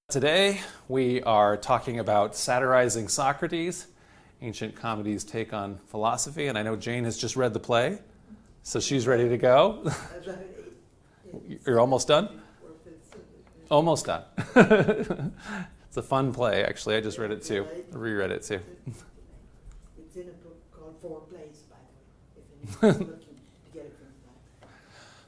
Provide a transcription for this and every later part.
Today we are talking about Satirizing Socrates, ancient comedy's take on philosophy, and I know Jane has just read the play, so she's ready to go. You're almost done? Almost done. It's a fun play, actually. I just read it too. I reread it too. It's in a book called Four Plays, by the way, if anyone's looking to get it from that.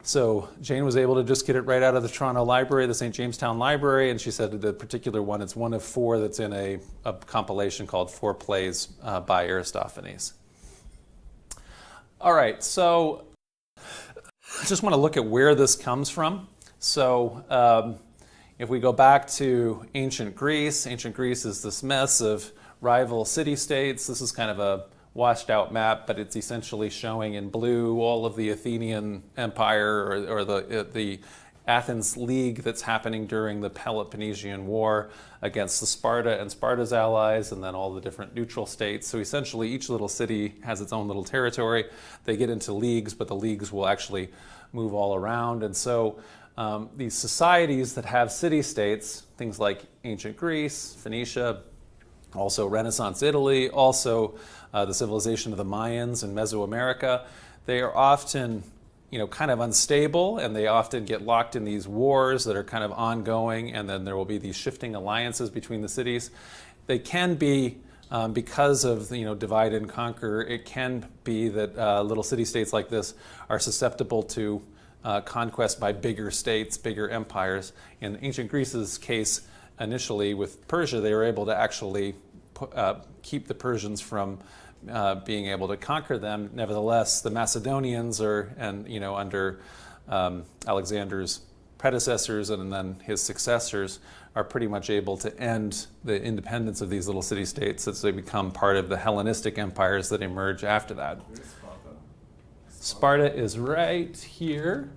So Jane was able to just get it right out of the Toronto Library, the St. Jamestown Library, and she said the particular one, it's one of four that's in a compilation called Four Plays by Aristophanes. All right, so I just want to look at where this comes from. So if we go back to ancient Greece is this mess of rival city-states. This is kind of a washed-out map, but it's essentially showing in blue all of the Athenian Empire or the Athens League that's happening during the Peloponnesian War against the Sparta and Sparta's allies, and then all the different neutral states. So essentially each little city has its own little territory. They get into leagues, but the leagues will actually move all around. And so these societies that have city-states, things like ancient Greece, Phoenicia, also Renaissance Italy, also the civilization of the Mayans in Mesoamerica, they are often, kind of unstable, and they often get locked in these wars that are kind of ongoing, and then there will be these shifting alliances between the cities. They can be, because of divide and conquer, it can be that little city-states like this are susceptible to conquest by bigger states, bigger empires. In ancient Greece's case, initially with Persia, they were able to actually keep the Persians from being able to conquer them. Nevertheless, the Macedonians under Alexander's predecessors and then his successors are pretty much able to end the independence of these little city-states as they become part of the Hellenistic empires that emerge after that. Sparta is right here.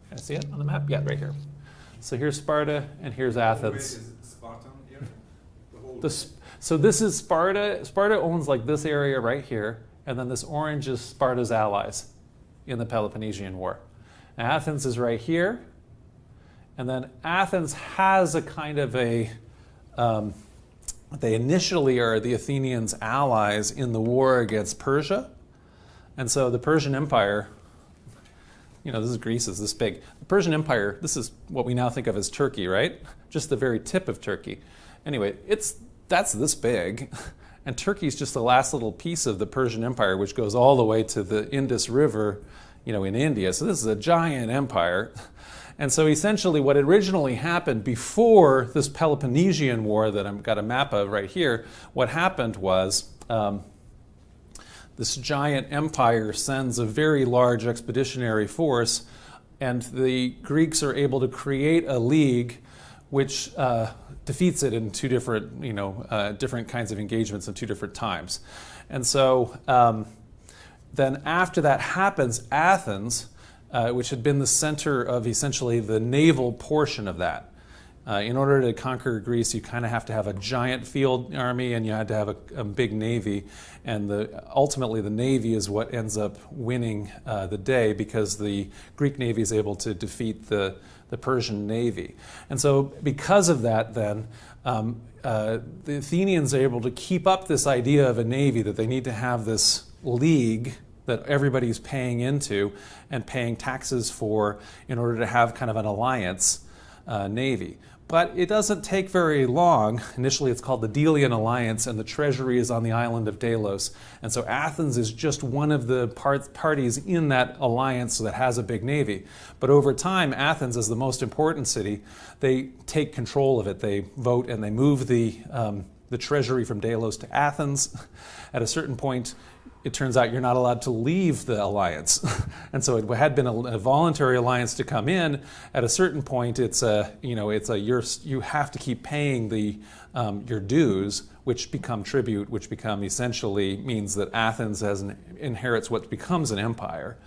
Can I see it on the map? Yeah, right here. So here's Sparta, and here's Athens. Is Spartan here? So this is Sparta. Sparta owns like this area right here, and then this orange is Sparta's allies in the Peloponnesian War. Athens is right here, and then Athens has a kind of a, they initially are the Athenians' allies in the war against Persia, and so the Persian Empire, this is Greece is this big. The Persian Empire, this is what we now think of as Turkey, right? Just the very tip of Turkey. Anyway, that's this big, and Turkey's just the last little piece of the Persian Empire, which goes all the way to the Indus River, in India. So this is a giant empire. And so essentially what originally happened before this Peloponnesian War that I've got a map of right here, what happened was this giant empire sends a very large expeditionary force, and the Greeks are able to create a league which defeats it in two different, different kinds of engagements in two different times. And so then after that happens, Athens, which had been the center of essentially the naval portion of that. In order to conquer Greece, you kind of have to have a giant field army, and you had to have a big navy. And ultimately, the navy is what ends up winning the day, because the Greek navy is able to defeat the Persian navy. And so because of that, then, the Athenians are able to keep up this idea of a navy, that they need to have this league that everybody's paying into and paying taxes for in order to have kind of an alliance navy. But it doesn't take very long. Initially, it's called the Delian Alliance, and the treasury is on the island of Delos. And so Athens is just one of the parties in that alliance that has a big navy. But over time, Athens, as the most important city, they take control of it. They vote and they move the treasury from Delos to Athens. At a certain point, it turns out you're not allowed to leave the alliance. And so it had been a voluntary alliance to come in. At a certain point, you have to keep paying your dues, which become tribute, which become essentially means that Athens inherits what becomes an empire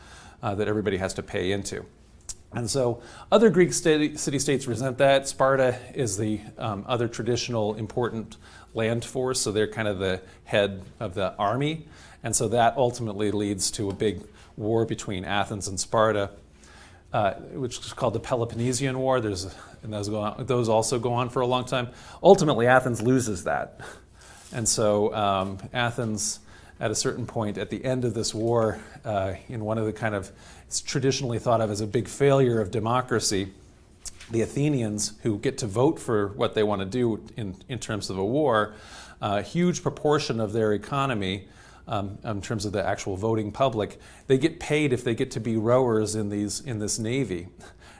that everybody has to pay into. And so other Greek city-states resent that. Sparta is the other traditional important land force, so they're kind of the head of the army. And so that ultimately leads to a big war between Athens and Sparta. which is called the Peloponnesian War. And those also go on for a long time. Ultimately, Athens loses that. And so Athens, at a certain point at the end of this war, in one of the kind of, it's traditionally thought of as a big failure of democracy, the Athenians, who get to vote for what they want to do in terms of a war, a huge proportion of their economy, in terms of the actual voting public, they get paid if they get to be rowers in this navy.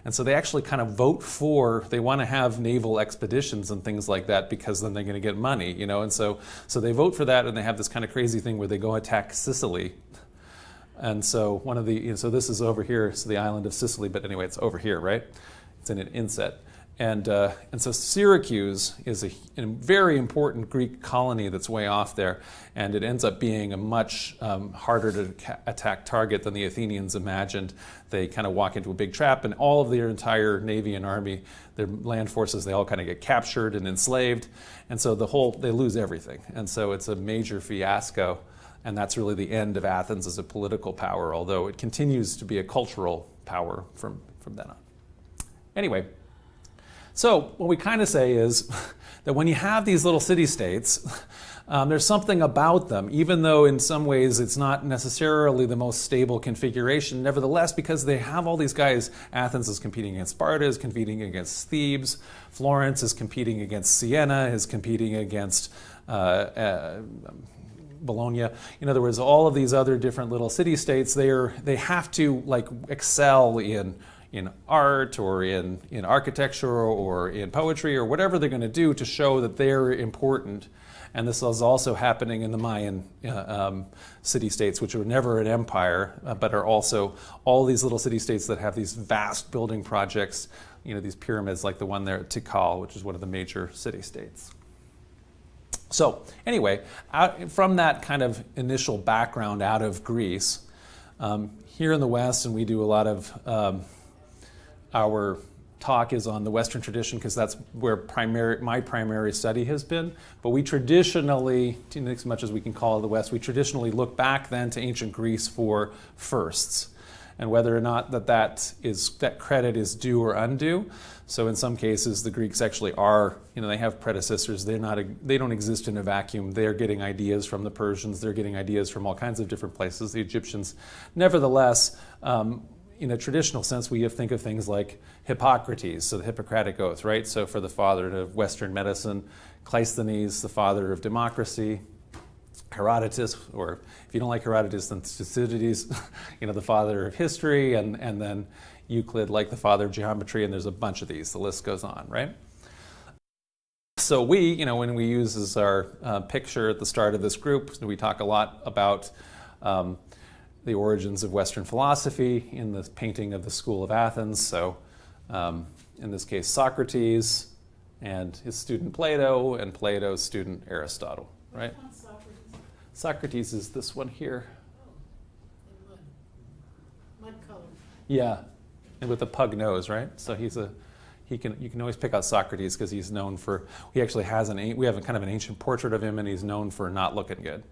And so they actually kind of vote for, they want to have naval expeditions and things like that because then they're going to get money, you know. And so they vote for that, and they have this kind of crazy thing where they go attack Sicily. And so so this is over here, so the island of Sicily, but anyway, it's over here, right? It's in an inset. And so Syracuse is a very important Greek colony that's way off there, and it ends up being a much harder to attack target than the Athenians imagined. They kind of walk into a big trap, and all of their entire navy and army, their land forces, they all kind of get captured and enslaved, and so they lose everything. And so it's a major fiasco, and that's really the end of Athens as a political power, although it continues to be a cultural power from then on. Anyway, so what we kind of say is that when you have these little city-states, there's something about them, even though in some ways it's not necessarily the most stable configuration. Nevertheless, because they have all these guys, Athens is competing against Sparta, is competing against Thebes, Florence is competing against Siena, is competing against Bologna. In other words, all of these other different little city-states, they have to like excel in art or in architecture or in poetry or whatever they're going to do to show that they're important. And this is also happening in the Mayan city-states, which were never an empire, but are also all these little city-states that have these vast building projects, these pyramids like the one there at Tikal, which is one of the major city-states. So anyway, from that kind of initial background out of Greece, here in the West, and we do a lot of our talk is on the Western tradition because that's where my primary study has been. But we traditionally, as much as we can call it the West, we traditionally look back then to ancient Greece for firsts, and whether or not that credit is due or undue. So in some cases, the Greeks actually are, they have predecessors. They don't exist in a vacuum. They're getting ideas from the Persians. They're getting ideas from all kinds of different places. The Egyptians, nevertheless. In a traditional sense, we think of things like Hippocrates, so the Hippocratic Oath, right? So for the father of Western medicine, Cleisthenes, the father of democracy, Herodotus, or if you don't like Herodotus, then Thucydides, the father of history, and then Euclid, like the father of geometry, and there's a bunch of these. The list goes on, right? So when we use as our picture at the start of this group, we talk a lot about the origins of Western philosophy in the painting of the School of Athens. So in this case, Socrates and his student Plato and Plato's student Aristotle, right? Socrates is this one here. Oh, in mud color. Yeah, and with a pug nose, right? So you can always pick out Socrates because he's known for, we actually we have a kind of an ancient portrait of him, and he's known for not looking good.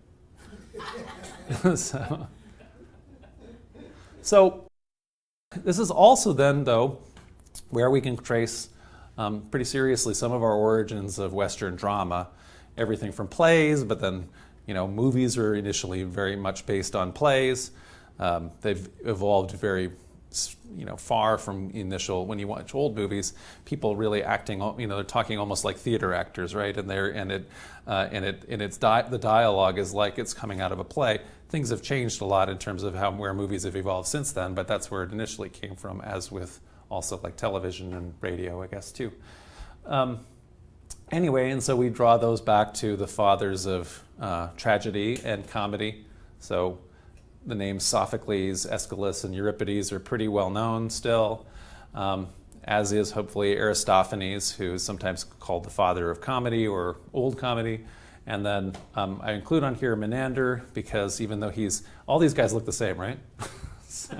So this is also then, though, where we can trace pretty seriously some of our origins of Western drama, everything from plays, but then movies are initially very much based on plays. They've evolved very far from initial. When you watch old movies, people really acting, they're talking almost like theater actors, right? And the dialogue is like it's coming out of a play. Things have changed a lot in terms of where movies have evolved since then, but that's where it initially came from, as with also like television and radio, I guess, too. Anyway, and so we draw those back to the fathers of tragedy and comedy. So the names Sophocles, Aeschylus, and Euripides are pretty well known still, as is hopefully Aristophanes, who is sometimes called the father of comedy or old comedy. And then I include on here Menander, because even though all these guys look the same, right? So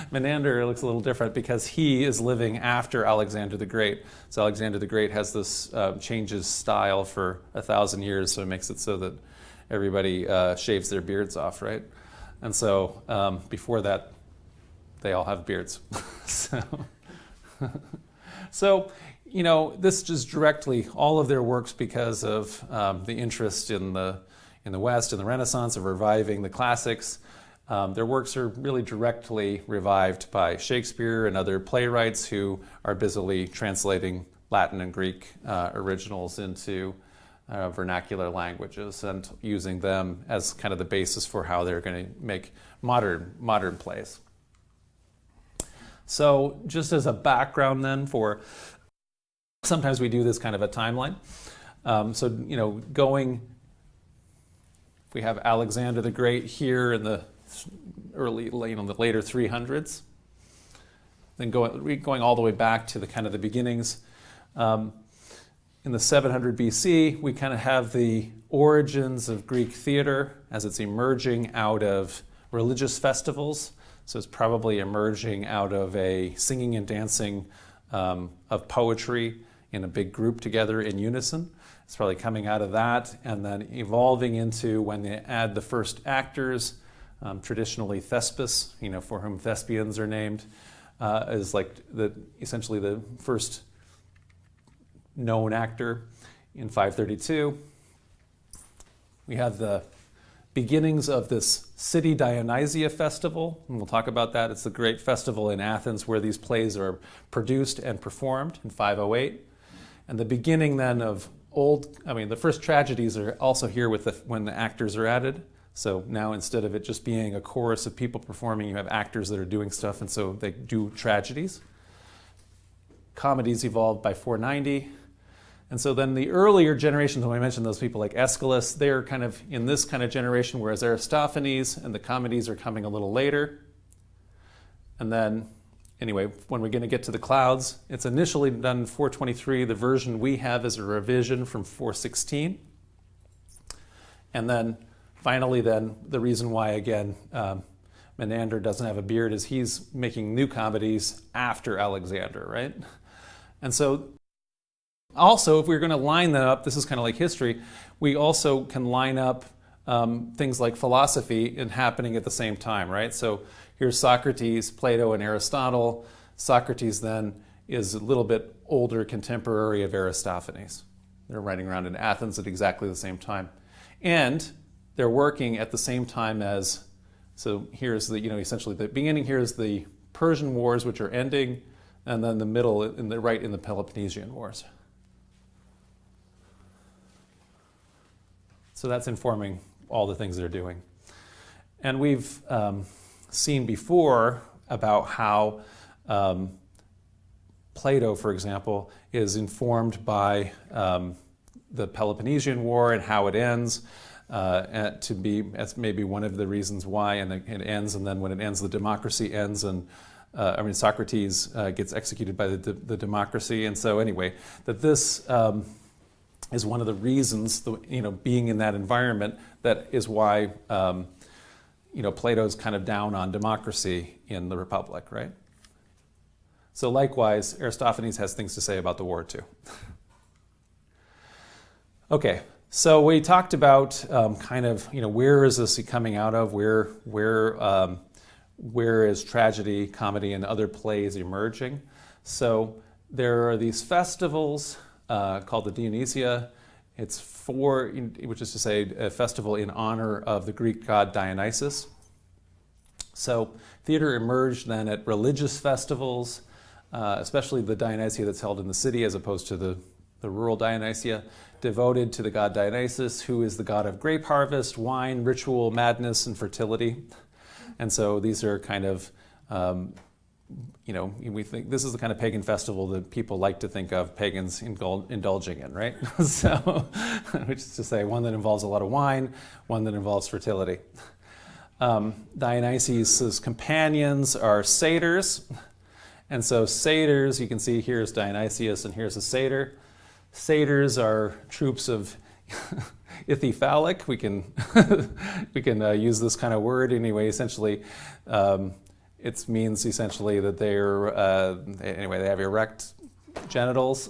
Menander looks a little different because he is living after Alexander the Great. So Alexander the Great has this changes style for 1,000 years, so it makes it so that everybody shaves their beards off, right? And so before that, they all have beards. so, so, you know, this just directly, all of their works because of the interest in the West, in the Renaissance, of reviving the classics. Their works are really directly revived by Shakespeare and other playwrights who are busily translating Latin and Greek originals into vernacular languages and using them as kind of the basis for how they're going to make modern plays. So just as a background then for, sometimes we do this kind of a timeline. So, you know, we have Alexander the Great here in the the later 300s, then going all the way back to the kind of the beginnings. In the 700 BC, we kind of have the origins of Greek theater as it's emerging out of religious festivals. So it's probably emerging out of a singing and dancing of poetry in a big group together in unison. It's probably coming out of that and then evolving into when they add the first actors, traditionally Thespis, you know, for whom thespians are named, is like essentially the first known actor in 532. We have the beginnings of this city Dionysia festival, and we'll talk about that. It's the great festival in Athens where these plays are produced and performed in 508. And the beginning then of the first tragedies are also here with when the actors are added. So now instead of it just being a chorus of people performing, you have actors that are doing stuff, and so they do tragedies. Comedies evolved by 490. And so then the earlier generations, when I mentioned those people like Aeschylus, they're kind of in this kind of generation, whereas Aristophanes and the comedies are coming a little later. And then, anyway, when we're going to get to the clouds, it's initially done in 423. The version we have is a revision from 416. And then finally, then, the reason why, again, Menander doesn't have a beard is he's making new comedies after Alexander, right? And so also, if we're going to line that up, this is kind of like history, we also can line up things like philosophy and happening at the same time, right? So here's Socrates, Plato, and Aristotle. Socrates then is a little bit older contemporary of Aristophanes. They're writing around in Athens at exactly the same time. And they're working at the same time as, so here's the, essentially the beginning here is the Persian Wars, which are ending, and then the middle, right in the Peloponnesian Wars. So that's informing all the things they're doing. And we've seen before about how Plato, for example, is informed by the Peloponnesian War and how it ends, as maybe one of the reasons why, and it ends, and then when it ends, the democracy ends, and Socrates gets executed by the democracy. And so anyway, that this is one of the reasons, being in that environment, that is why, Plato's kind of down on democracy in the Republic, right? So likewise, Aristophanes has things to say about the war too. Okay, so we talked about where is this coming out of? Where is tragedy, comedy, and other plays emerging? So there are these festivals called the Dionysia. It's which is to say, a festival in honor of the Greek god Dionysus. So theater emerged then at religious festivals, especially the Dionysia that's held in the city as opposed to the rural Dionysia, devoted to the god Dionysus, who is the god of grape harvest, wine, ritual, madness, and fertility. And so these are kind of we think this is the kind of pagan festival that people like to think of pagans indulging in, right? So, which is to say, one that involves a lot of wine, one that involves fertility. Dionysus' companions are satyrs. And so satyrs, you can see here's Dionysius and here's a satyr. Satyrs are troops of ithyphallic. We can use this kind of word anyway. Essentially, it means essentially that they're they have erect genitals,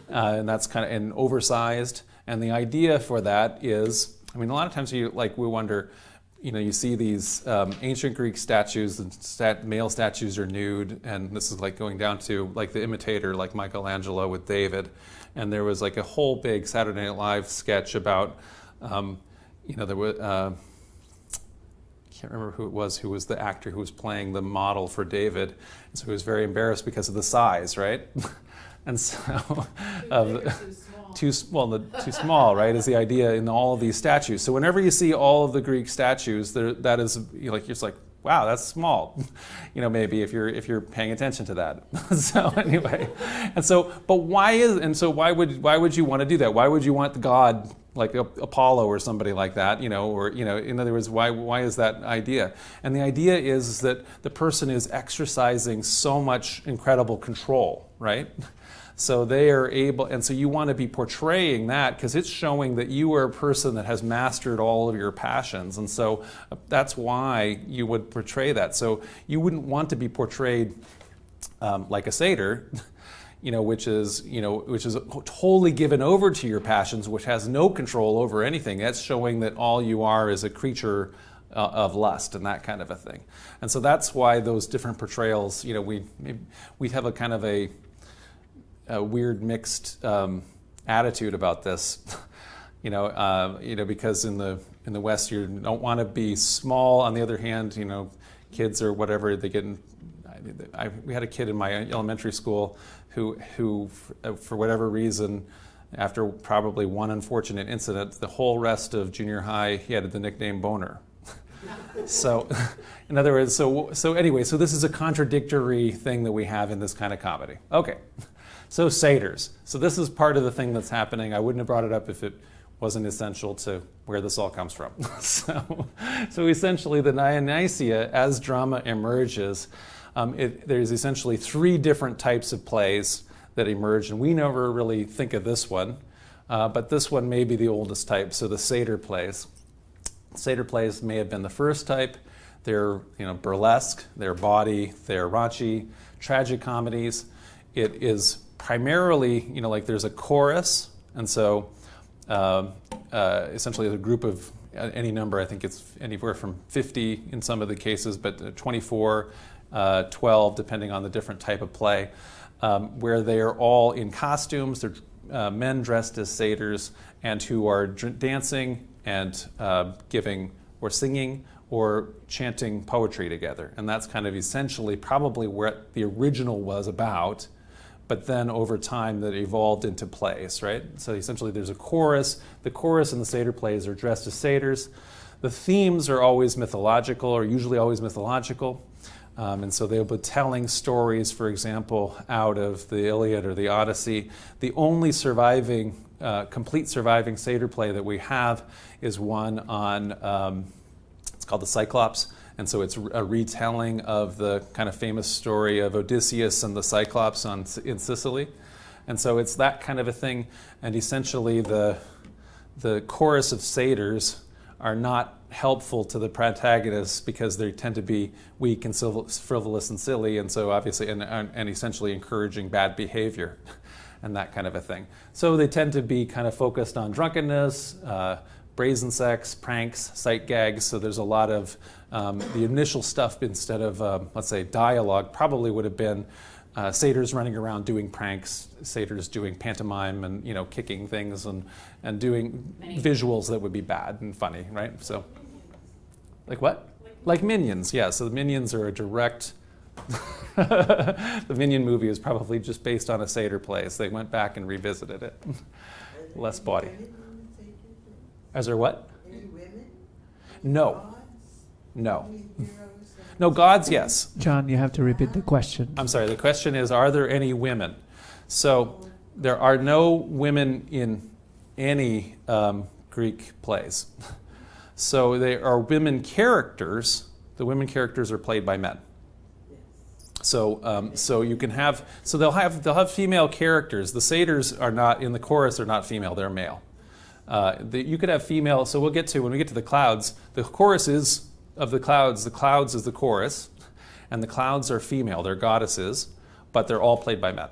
and that's kind of oversized. And the idea for that is, a lot of times we wonder, you see these ancient Greek statues, and male statues are nude, and this is like going down to like the imitator, like Michelangelo with David. And there was like a whole big Saturday Night Live sketch about, there was, I can't remember who was the actor who was playing the model for David. And so he was very embarrassed because of the size, right? And so, too small, right, is the idea in all of these statues. So whenever you see all of the Greek statues, that is, you're just like, wow, that's small. Maybe if you're paying attention to that. So anyway, why would you want to do that? Why would you want God like Apollo or somebody like that? In other words, why is that idea? And the idea is that the person is exercising so much incredible control, right? So they are able, and so you want to be portraying that because it's showing that you are a person that has mastered all of your passions. And so that's why you would portray that. So you wouldn't want to be portrayed like a satyr, which is totally given over to your passions, which has no control over anything. That's showing that all you are is a creature of lust and that kind of a thing. And so that's why those different portrayals, we have a kind of a weird mixed attitude about this, because in the West you don't want to be small. On the other hand, kids or whatever they get. We had a kid in my elementary school who for whatever reason, after probably one unfortunate incident, the whole rest of junior high he had the nickname Boner. So, in other words, so this is a contradictory thing that we have in this kind of comedy. Okay. So satyrs. So this is part of the thing that's happening. I wouldn't have brought it up if it wasn't essential to where this all comes from. So essentially the Dionysia, as drama emerges, there's essentially three different types of plays that emerge, and we never really think of this one, but this one may be the oldest type, so the satyr plays. Satyr plays may have been the first type. They're burlesque, they're bawdy, they're raunchy, tragic comedies. It is primarily, like there's a chorus, and so essentially a group of any number, I think it's anywhere from 50 in some of the cases, but 24, 12, depending on the different type of play, where they are all in costumes. They're men dressed as satyrs and who are dancing and giving or singing or chanting poetry together. And that's kind of essentially probably what the original was about, but then over time that evolved into plays, right? So essentially there's a chorus. The chorus in the satyr plays are dressed as satyrs. The themes are always mythological, or usually always mythological. And so they'll be telling stories, for example, out of the Iliad or the Odyssey. The only surviving, complete surviving satyr play that we have is one on, it's called the Cyclops. And so it's a retelling of the kind of famous story of Odysseus and the Cyclops in Sicily. And so it's that kind of a thing. And essentially the chorus of satyrs are not helpful to the protagonists because they tend to be weak and frivolous and silly, and so obviously and essentially encouraging bad behavior and that kind of a thing. So they tend to be kind of focused on drunkenness, brazen sex, pranks, sight gags. So there's a lot of the initial stuff instead of let's say dialogue probably would have been satyrs running around doing pranks, satyrs doing pantomime and kicking things and doing visuals that would be bad and funny, right? So, like what? Like Minions, yeah. So the Minions are a direct. The Minion movie is probably just based on a satyr play, so they went back and revisited it. Less bawdy. Is there what? Any women? No. Gods? No. Any heroes? No, gods, yes. John, you have to repeat the question. I'm sorry, the question is, are there any women? So there are no women in any Greek plays. So they are women characters. The women characters are played by men. So so you can have, so they'll have female characters. The satyrs are not, in the chorus, they're not female, they're male. You could have female, so we'll get to, when we get to the clouds, the chorus is of the clouds is the chorus, and the clouds are female, they're goddesses, but they're all played by men.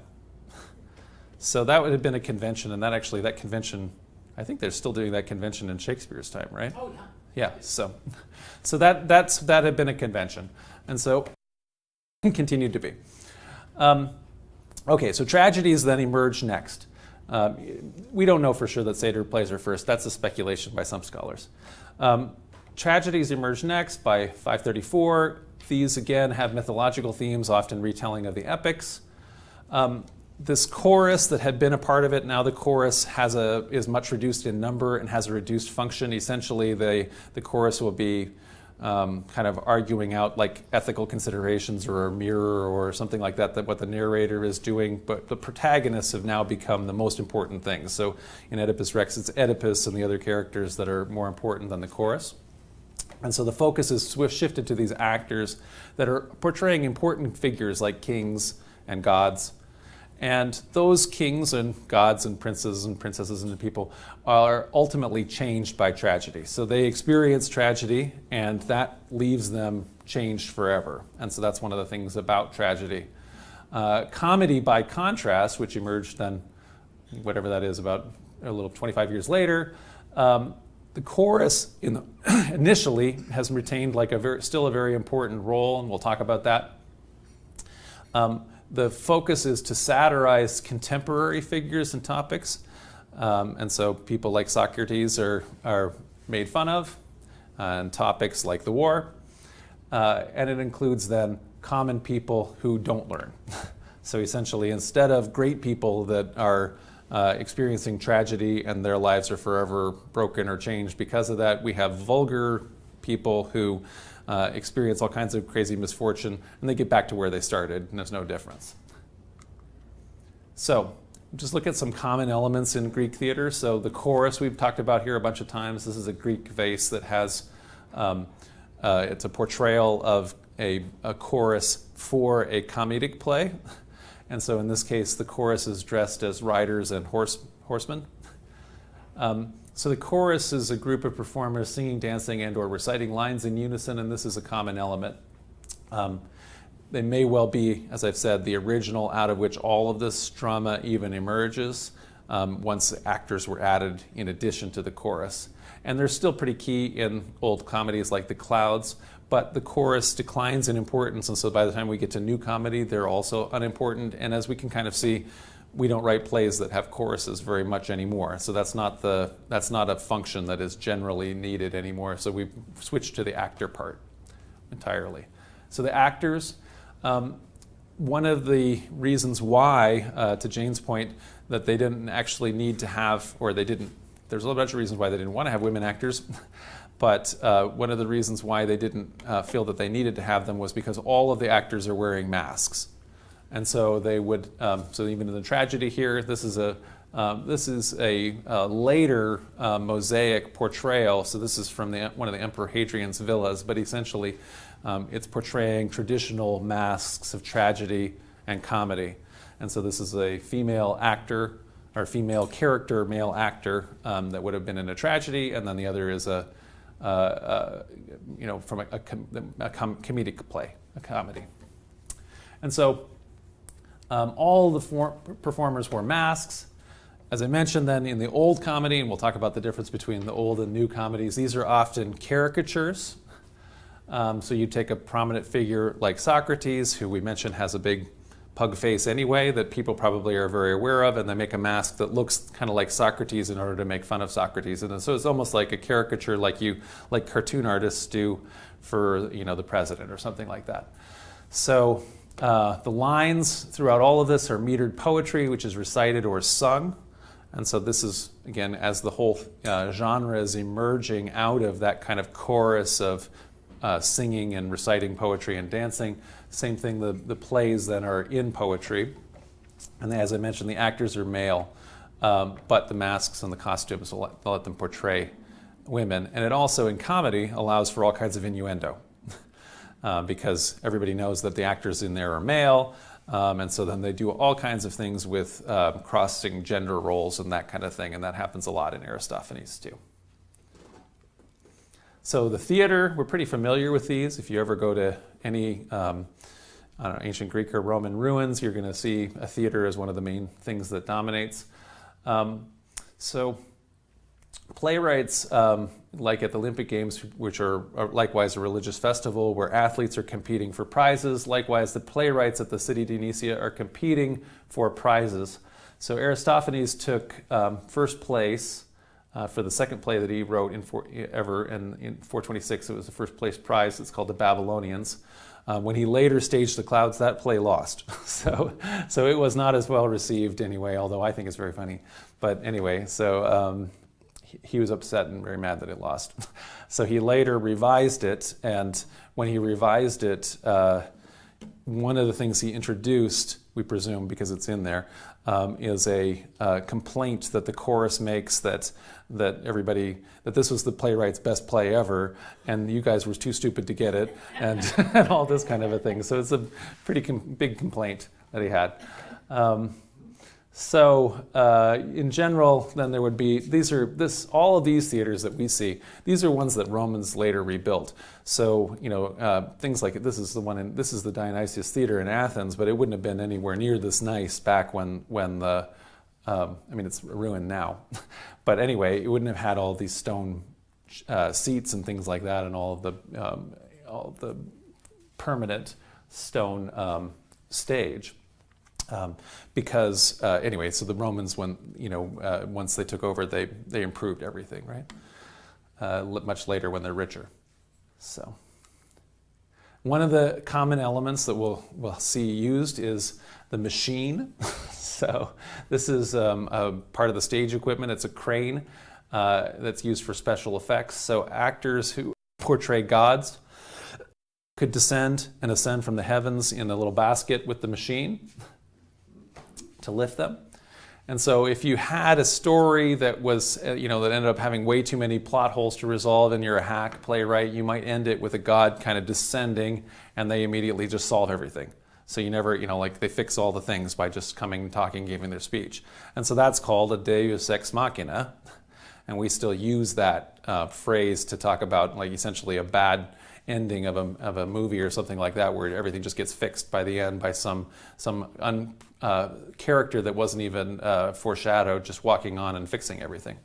So that would have been a convention, and that convention, I think they're still doing that convention in Shakespeare's time, right? Oh, yeah. Yeah, so that had been a convention, and so continued to be. Okay, so tragedies then emerge next. We don't know for sure that satyr plays are first. That's a speculation by some scholars. Tragedies emerge next by 534. These again have mythological themes, often retelling of the epics. This chorus that had been a part of it, now the chorus is much reduced in number and has a reduced function. Essentially, the chorus will be kind of arguing out like ethical considerations or a mirror or something like that what the narrator is doing, but the protagonists have now become the most important things. So in Oedipus Rex, it's Oedipus and the other characters that are more important than the chorus. And so the focus is shifted to these actors that are portraying important figures like kings and gods. And those kings and gods and princes and princesses and people are ultimately changed by tragedy. So they experience tragedy, and that leaves them changed forever. And so that's one of the things about tragedy. Comedy, by contrast, which emerged then, whatever that is, about a little 25 years later, the chorus initially has retained like still a very important role, and we'll talk about that. The focus is to satirize contemporary figures and topics. And so people like Socrates are made fun of, and topics like the war. And it includes then common people who don't learn. So essentially, instead of great people that are experiencing tragedy and their lives are forever broken or changed because of that, we have vulgar people who experience all kinds of crazy misfortune, and they get back to where they started, and there's no difference. So just look at some common elements in Greek theater. So the chorus we've talked about here a bunch of times. This is a Greek vase that has, it's a portrayal of a chorus for a comedic play. And so in this case, the chorus is dressed as riders and horsemen. So the chorus is a group of performers singing, dancing, and or reciting lines in unison, and this is a common element. They may well be, as I've said, the original out of which all of this drama even emerges once actors were added in addition to the chorus. And they're still pretty key in old comedies like The Clouds, but the chorus declines in importance, and so by the time we get to new comedy, they're also unimportant. And as we can kind of see, we don't write plays that have choruses very much anymore. So that's not a function that is generally needed anymore. So we've switched to the actor part entirely. So the actors, one of the reasons why, to Jane's point, that they didn't actually need to have, or they didn't, there's a bunch of reasons why they didn't want to have women actors, but one of the reasons why they didn't feel that they needed to have them was because all of the actors are wearing masks. And so they would. So even in the tragedy here, this is a later mosaic portrayal. So this is from one of the Emperor Hadrian's villas, but essentially, it's portraying traditional masks of tragedy and comedy. And so this is a female actor or female character, male actor that would have been in a tragedy, and then the other is from a comedic play, a comedy. And so. All the performers wore masks. As I mentioned then in the old comedy, and we'll talk about the difference between the old and new comedies, these are often caricatures. So you take a prominent figure like Socrates, who we mentioned has a big pug face anyway, that people probably are very aware of, and they make a mask that looks kind of like Socrates in order to make fun of Socrates. And so it's almost like a caricature like cartoon artists do for the president or something like that. So the lines throughout all of this are metered poetry, which is recited or sung. And so this is, again, as the whole genre is emerging out of that kind of chorus of singing and reciting poetry and dancing. Same thing, the plays then are in poetry. And as I mentioned, the actors are male, but the masks and the costumes will let them portray women. And it also, in comedy, allows for all kinds of innuendo. Because everybody knows that the actors in there are male, and so then they do all kinds of things with crossing gender roles and that kind of thing, and that happens a lot in Aristophanes too. So the theater, we're pretty familiar with these. If you ever go to any ancient Greek or Roman ruins, you're going to see a theater as one of the main things that dominates. So playwrights, like at the Olympic Games, which are likewise a religious festival where athletes are competing for prizes, likewise the playwrights at the city of Dionysia are competing for prizes. So Aristophanes took first place for the second play that he wrote in 426. It was the first place prize. It's called The Babylonians. When he later staged The Clouds, that play lost. So it was not as well received anyway, although I think it's very funny. But anyway, so he was upset and very mad that it lost. So he later revised it, and when he revised it, one of the things he introduced, we presume because it's in there, is a complaint that the chorus makes that this was the playwright's best play ever, and you guys were too stupid to get it, and, and all this kind of a thing. So it's a pretty big complaint that he had. In general, then there would be all of these theaters that we see. These are ones that Romans later rebuilt. So things like this is the Dionysius Theater in Athens, but it wouldn't have been anywhere near this nice back when the it's ruined now, but anyway, it wouldn't have had all these stone seats and things like that, and all of the permanent stone stage. Because anyway, so the Romans, once they took over, they improved everything, right? Much later when they're richer. So one of the common elements that we'll see used is the machine. So this is a part of the stage equipment. It's a crane that's used for special effects. So actors who portray gods could descend and ascend from the heavens in a little basket with the machine to lift them. And so if you had a story that was, that ended up having way too many plot holes to resolve and you're a hack playwright, you might end it with a god kind of descending and they immediately just solve everything. So you never, they fix all the things by just coming, talking, giving their speech. And so that's called a deus ex machina. And we still use that phrase to talk about essentially a bad ending of a movie or something like that, where everything just gets fixed by the end by some character that wasn't even foreshadowed, just walking on and fixing everything.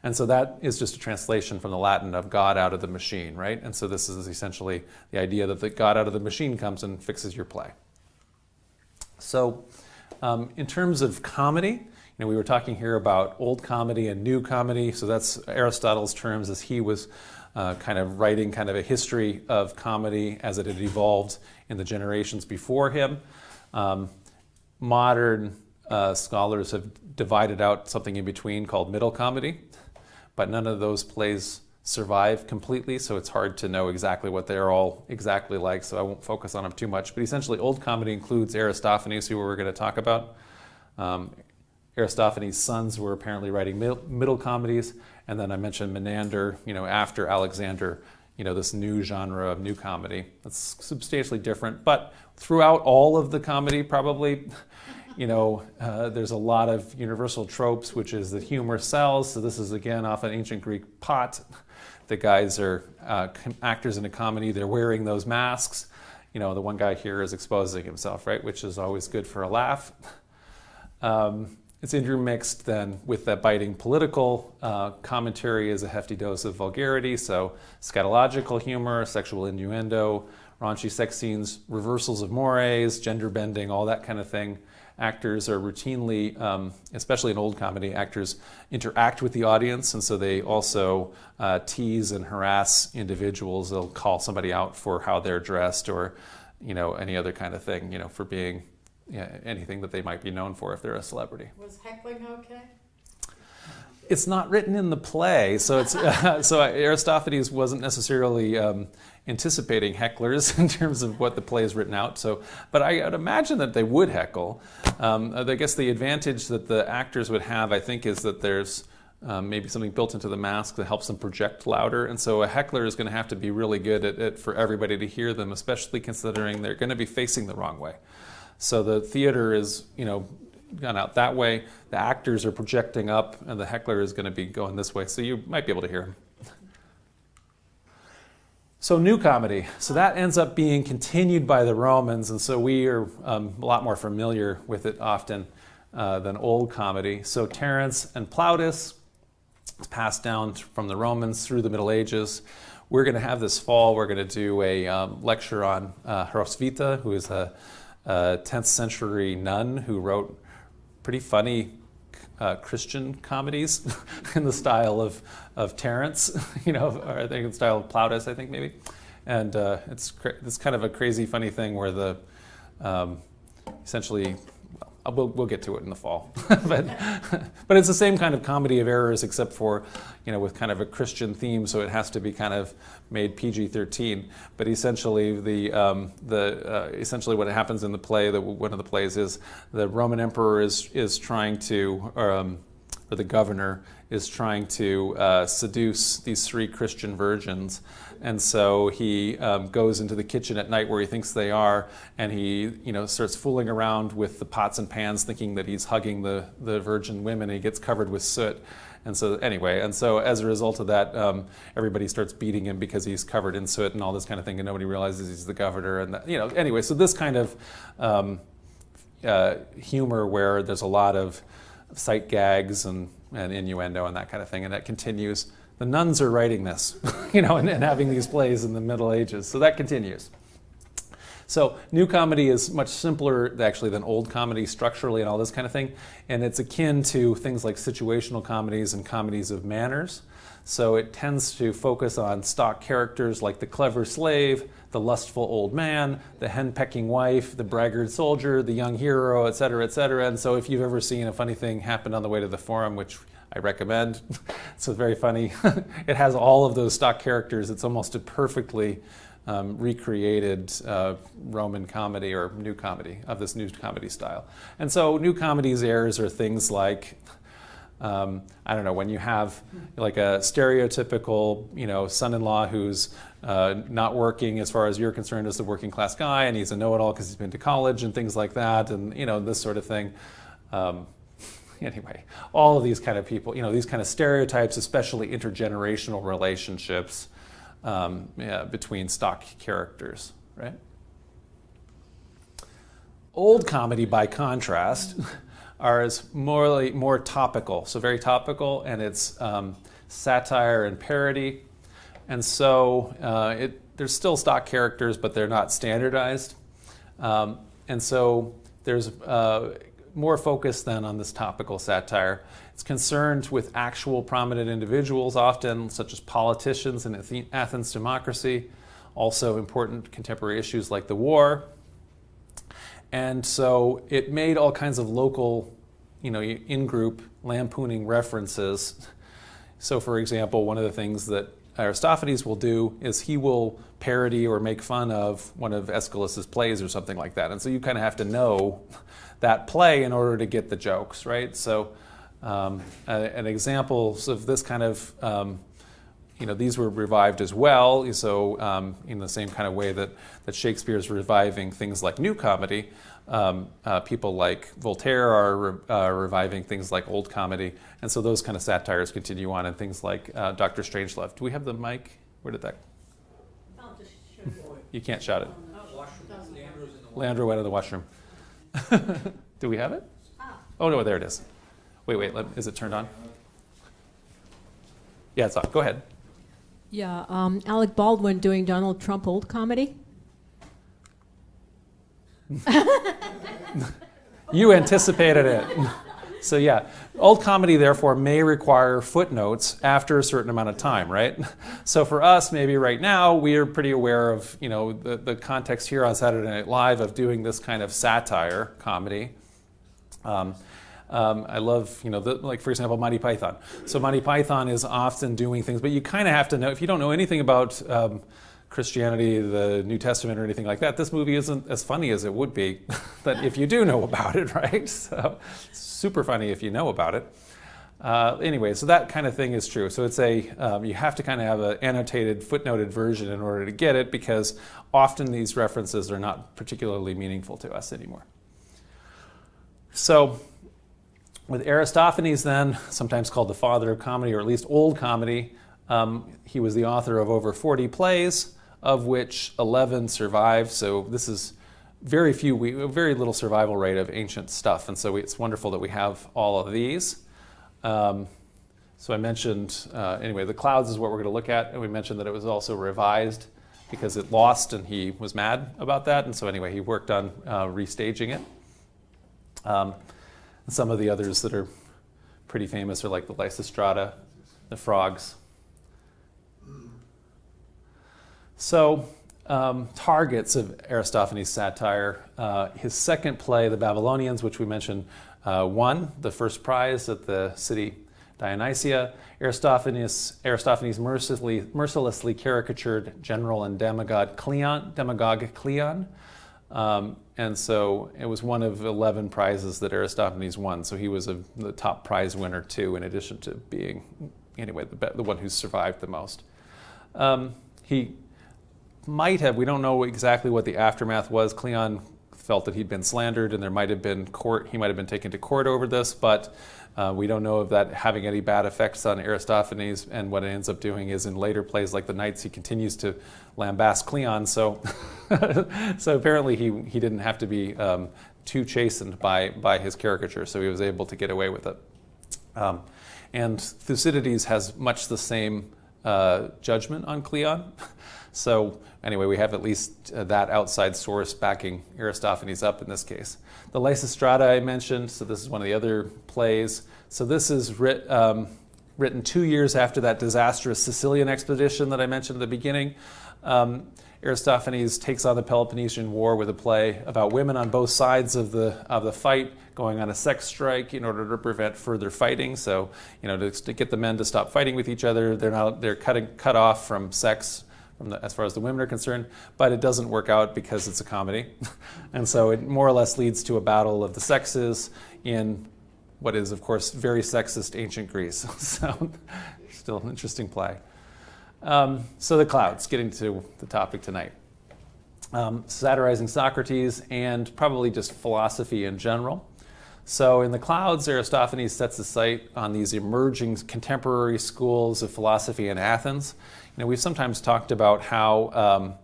And so that is just a translation from the Latin of God out of the machine, right? And so this is essentially the idea that the God out of the machine comes and fixes your play. So in terms of comedy, we were talking here about old comedy and new comedy. So that's Aristotle's terms as he was kind of writing kind of a history of comedy as it had evolved in the generations before him. Modern scholars have divided out something in between called middle comedy, but none of those plays survive completely, so it's hard to know exactly what they're all exactly like, so I won't focus on them too much. But essentially, old comedy includes Aristophanes, who we're going to talk about. Aristophanes' sons were apparently writing middle comedies, and then I mentioned Menander, after Alexander, this new genre of new comedy. That's substantially different, but throughout all of the comedy, probably, there's a lot of universal tropes, which is that humor sells. So this is, again, off an ancient Greek pot. The guys are actors in a comedy. They're wearing those masks. The one guy here is exposing himself, right, which is always good for a laugh. It's intermixed then with that biting political commentary as a hefty dose of vulgarity. So scatological humor, sexual innuendo, raunchy sex scenes, reversals of mores, gender bending, all that kind of thing. Actors are routinely, especially in old comedy, actors interact with the audience, and so they also tease and harass individuals. They'll call somebody out for how they're dressed or, any other kind of thing, for being anything that they might be known for if they're a celebrity. Was heckling okay? It's not written in the play, so it's so Aristophanes wasn't necessarily anticipating hecklers in terms of what the play is written out. So, but I would imagine that they would heckle. I guess the advantage that the actors would have, I think, is that there's maybe something built into the mask that helps them project louder. And so a heckler is going to have to be really good at it for everybody to hear them, especially considering they're going to be facing the wrong way. So the theater is, gone out that way. The actors are projecting up, and the heckler is going to be going this way. So you might be able to hear him. So new comedy. So that ends up being continued by the Romans, and so we are a lot more familiar with it often than old comedy. So Terence and Plautus It's passed down from the Romans through the Middle Ages. We're going to have this fall, we're going to do a lecture on Hroswitha, who is a 10th century nun who wrote pretty funny Christian comedies in the style of Terence, or I think in the style of Plautus, I think maybe. And it's kind of a crazy, funny thing where the essentially, we'll get to it in the fall, but it's the same kind of comedy of errors, except for with kind of a Christian theme, so it has to be kind of made PG-13. But essentially, essentially what happens in the play, one of the plays, is the Roman emperor is trying to, or the governor is trying to seduce these 3 Christian virgins. And so he goes into the kitchen at night where he thinks they are, and he starts fooling around with the pots and pans, thinking that he's hugging the virgin women, and he gets covered with soot. And so as a result of that, everybody starts beating him because he's covered in soot and all this kind of thing, and nobody realizes he's the governor. And anyway, so this kind of humor where there's a lot of sight gags and innuendo and that kind of thing, and that continues. The nuns are writing this, and having these plays in the Middle Ages. So that continues. So new comedy is much simpler actually than old comedy structurally and all this kind of thing. And it's akin to things like situational comedies and comedies of manners. So it tends to focus on stock characters like the clever slave, the lustful old man, the hen-pecking wife, the braggart soldier, the young hero, et cetera, et cetera. And so if you've ever seen a funny thing happen on the way to the forum, which I recommend, so it's very funny, it has all of those stock characters. It's almost a perfectly recreated Roman comedy or new comedy of this new comedy style. And so new comedy's errors are things like, when you have like a stereotypical, son-in-law who's not working as far as you're concerned as the working class guy, and he's a know-it-all because he's been to college and things like that, and this sort of thing. Anyway, all of these kind of people, these kind of stereotypes, especially intergenerational relationships between stock characters, right? Old comedy, by contrast, is more topical, so very topical, and it's satire and parody. And so there's still stock characters, but they're not standardized. And so there's more focus then on this topical satire. It's concerned with actual prominent individuals often, such as politicians in Athens democracy, also important contemporary issues like the war. And so it made all kinds of local, in-group lampooning references. So for example, one of the things that Aristophanes will do is he will parody or make fun of one of Aeschylus's plays or something like that. And so you kind of have to know that play in order to get the jokes, right? So an examples of this kind of, these were revived as well. So in the same kind of way that Shakespeare's reviving things like new comedy, people like Voltaire are reviving things like old comedy. And so those kind of satires continue on, and things like Dr. Strangelove. Do we have the mic? Where did that? I'll just show you. You can't shout it. Doesn't matter. Leandro went to the washroom. Do we have it? Oh, no, there it is. Wait, is it turned on? Yeah, it's on. Go ahead. Yeah, Alec Baldwin doing Donald Trump old comedy. You anticipated it. So yeah, old comedy therefore may require footnotes after a certain amount of time, right? So for us, maybe right now, we are pretty aware of the context here on Saturday Night Live of doing this kind of satire comedy. I love, like for example, Monty Python. So Monty Python is often doing things, but you kind of have to know, if you don't know anything about Christianity, the New Testament, or anything like that, this movie isn't as funny as it would be that if you do know about it, right? So super funny if you know about it. Anyway, so that kind of thing is true. So it's you have to kind of have an annotated, footnoted version in order to get it, because often these references are not particularly meaningful to us anymore. So with Aristophanes then, sometimes called the father of comedy, or at least old comedy, he was the author of over 40 plays, of which 11 survive. So this is very little survival rate of ancient stuff. And so it's wonderful that we have all of these. So I mentioned, anyway, the clouds is what we're going to look at, and we mentioned that it was also revised because it lost and he was mad about that, and so anyway, he worked on restaging it. Some of the others that are pretty famous are like the Lysistrata, the frogs. So, targets of Aristophanes' satire. His second play, The Babylonians, which we mentioned, won the first prize at the city Dionysia. Aristophanes mercilessly caricatured general and demagogue Cleon. And so it was one of 11 prizes that Aristophanes won. So he was the top prize winner too, in addition to being, anyway, the one who survived the most. He might have, we don't know exactly what the aftermath was. Cleon felt that he'd been slandered and there might have been he might have been taken to court over this, but we don't know of that having any bad effects on Aristophanes, and what it ends up doing is in later plays like the Knights, he continues to lambast Cleon, so so apparently he didn't have to be too chastened by his caricature, so he was able to get away with it. And Thucydides has much the same judgment on Cleon. So anyway, we have at least that outside source backing Aristophanes up in this case. The Lysistrata I mentioned, so this is one of the other plays. So this is written 2 years after that disastrous Sicilian expedition that I mentioned at the beginning. Aristophanes takes on the Peloponnesian War with a play about women on both sides of the fight going on a sex strike in order to prevent further fighting. So, to get the men to stop fighting with each other, they're cut off from sex as far as the women are concerned, but it doesn't work out because it's a comedy. And so it more or less leads to a battle of the sexes in what is, of course, very sexist ancient Greece. So still an interesting play. So the clouds, getting to the topic tonight. Satirizing Socrates and probably just philosophy in general. So in the clouds, Aristophanes sets his sight on these emerging contemporary schools of philosophy in Athens. We've sometimes talked about how,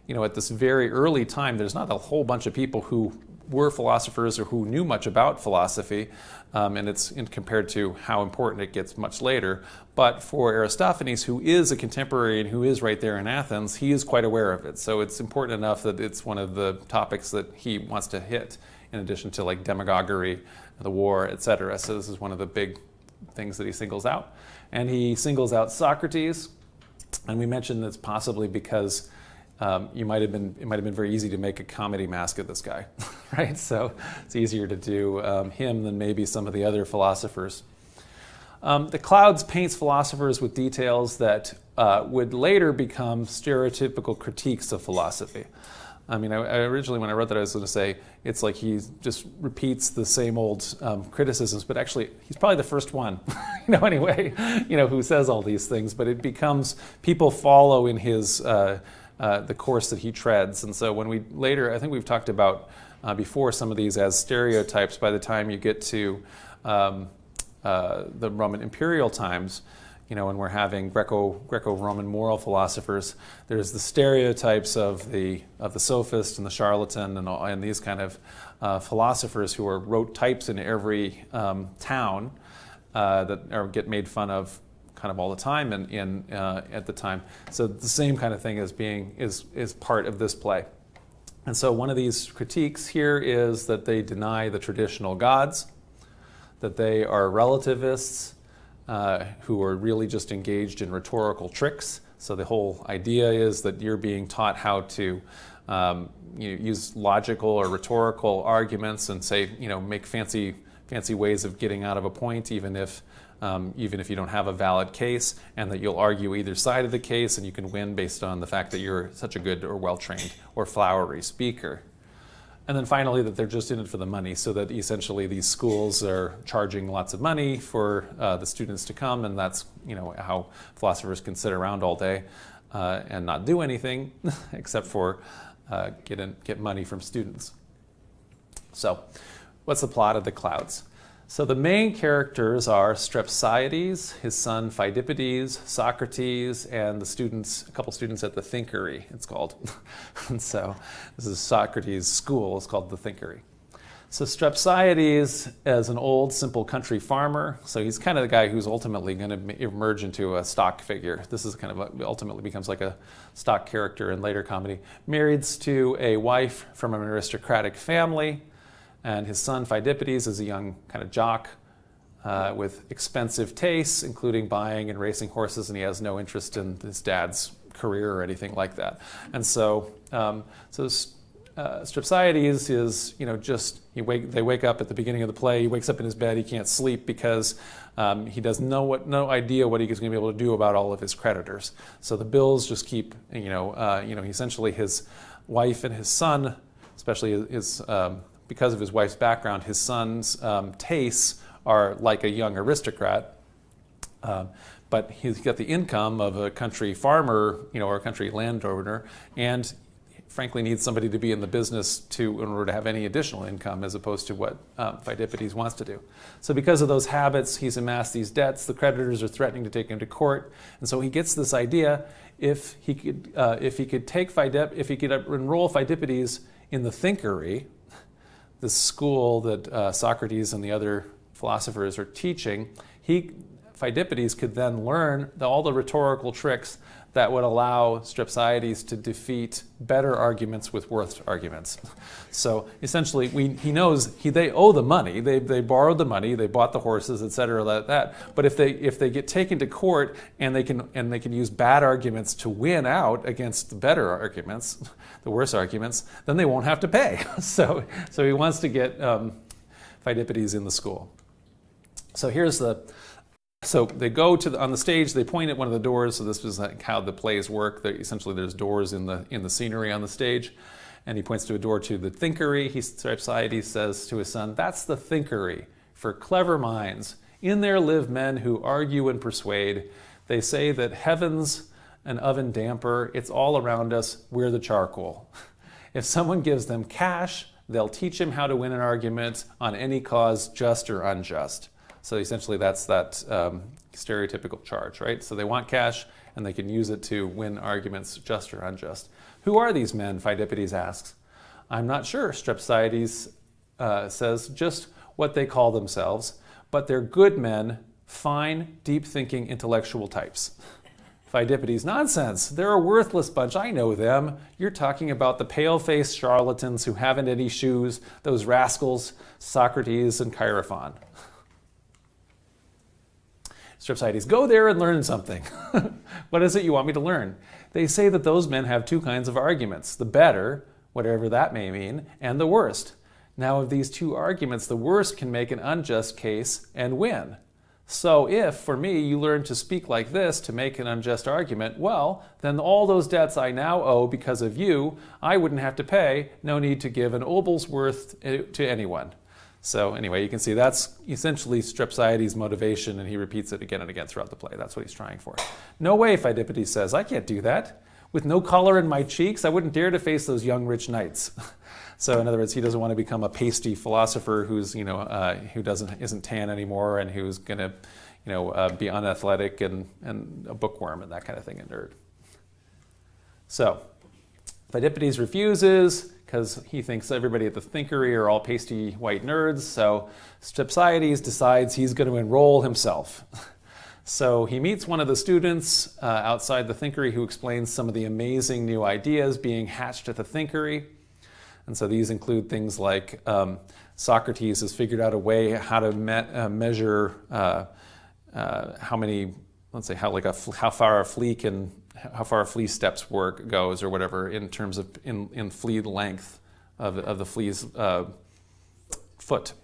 at this very early time, there's not a whole bunch of people who were philosophers or who knew much about philosophy, and it's compared to how important it gets much later. But for Aristophanes, who is a contemporary and who is right there in Athens, he is quite aware of it. So it's important enough that it's one of the topics that he wants to hit, in addition to like demagoguery, the war, etc. So this is one of the big things that he singles out. And he singles out Socrates, and we mentioned that's possibly because it might have been very easy to make a comedy mask of this guy, right? So it's easier to do him than maybe some of the other philosophers. The Clouds paints philosophers with details that would later become stereotypical critiques of philosophy. I mean, I originally, when I wrote that, I was going to say it's like he just repeats the same old criticisms, but actually, he's probably the first one, anyway, who says all these things. But it becomes, people follow in his, the course that he treads. And so when we later, I think we've talked about before some of these as stereotypes by the time you get to the Roman imperial times. When we're having Greco-Roman moral philosophers, there's the stereotypes of the sophist and the charlatan and these kind of philosophers who wrote types in every town that get made fun of kind of all the time at the time. So the same kind of thing is part of this play. And so one of these critiques here is that they deny the traditional gods, that they are relativists, who are really just engaged in rhetorical tricks. So the whole idea is that you're being taught how to use logical or rhetorical arguments and say, make fancy ways of getting out of a point, even if you don't have a valid case, and that you'll argue either side of the case and you can win based on the fact that you're such a good or well-trained or flowery speaker. And then finally, that they're just in it for the money, so that essentially these schools are charging lots of money for the students to come, and that's how philosophers can sit around all day and not do anything except for get money from students. So, what's the plot of the Clouds? So the main characters are Strepsiades, his son Phidippides, Socrates, and a couple students at the Thinkery, it's called. And so this is Socrates' school, it's called the Thinkery. So Strepsiades is an old, simple country farmer. So he's kind of the guy who's ultimately going to emerge into a stock figure. This is kind of ultimately becomes like a stock character in later comedy. Married to a wife from an aristocratic family, and his son Phidippides is a young kind of jock with expensive tastes, including buying and racing horses, and he has no interest in his dad's career or anything like that. And so, Strepsiades is, just they wake up at the beginning of the play. He wakes up in his bed. He can't sleep because he does no idea what he's going to be able to do about all of his creditors. So the bills just keep, essentially his wife and his son, especially because of his wife's background, his son's tastes are like a young aristocrat. But he's got the income of a country farmer, or a country landowner, and frankly needs somebody to be in the business in order to have any additional income as opposed to what Phidippides wants to do. So because of those habits, he's amassed these debts. The creditors are threatening to take him to court, and so he gets this idea: if he could enroll Phidippides in the Thinkery, the school that Socrates and the other philosophers are teaching, Phidippides could then learn all the rhetorical tricks that would allow Strepsiades to defeat better arguments with worse arguments. So essentially, he knows they owe the money. They borrowed the money. They bought the horses, etc. Like that. But if they get taken to court and they can use bad arguments to win out against the better arguments, the worse arguments, then they won't have to pay. So he wants to get Phidippides in the school. So they go on the stage. They point at one of the doors. So this is like how the plays work. Essentially, there's doors in the scenery on the stage, and he points to a door to the Thinkery. Strepsiades says to his son, "That's the Thinkery for clever minds. In there live men who argue and persuade. They say that heaven's an oven damper. It's all around us. We're the charcoal. If someone gives them cash, they'll teach him how to win an argument on any cause, just or unjust." So essentially that's that stereotypical charge, right? So they want cash and they can use it to win arguments, just or unjust. Who are these men, Phidippides asks. I'm not sure, Strepsiades says, just what they call themselves, but they're good men, fine, deep-thinking intellectual types. Phidippides, nonsense, they're a worthless bunch, I know them. You're talking about the pale-faced charlatans who haven't any shoes, those rascals, Socrates and Chaerephon. Strepsiades, go there and learn something. What is it you want me to learn? They say that those men have two kinds of arguments, the better, whatever that may mean, and the worst. Now of these two arguments, the worst can make an unjust case and win. So if, for me, you learn to speak like this to make an unjust argument, well, then all those debts I now owe because of you, I wouldn't have to pay, no need to give an obel's worth to anyone. So anyway, you can see that's essentially Strepsiades' motivation, and he repeats it again and again throughout the play. That's what he's trying for. No way, Phidippides says, I can't do that. With no color in my cheeks, I wouldn't dare to face those young rich knights. So in other words, he doesn't want to become a pasty philosopher who's, who isn't tan anymore and who's going to, be unathletic and a bookworm and that kind of thing, a nerd. So Phidippides refuses, because he thinks everybody at the Thinkery are all pasty white nerds. So Strepsiades decides he's going to enroll himself. So he meets one of the students outside the Thinkery who explains some of the amazing new ideas being hatched at the Thinkery. And so these include things like Socrates has figured out a way how to measure how many, let's say, how far a flea steps goes or whatever in terms of in flea length of the flea's foot.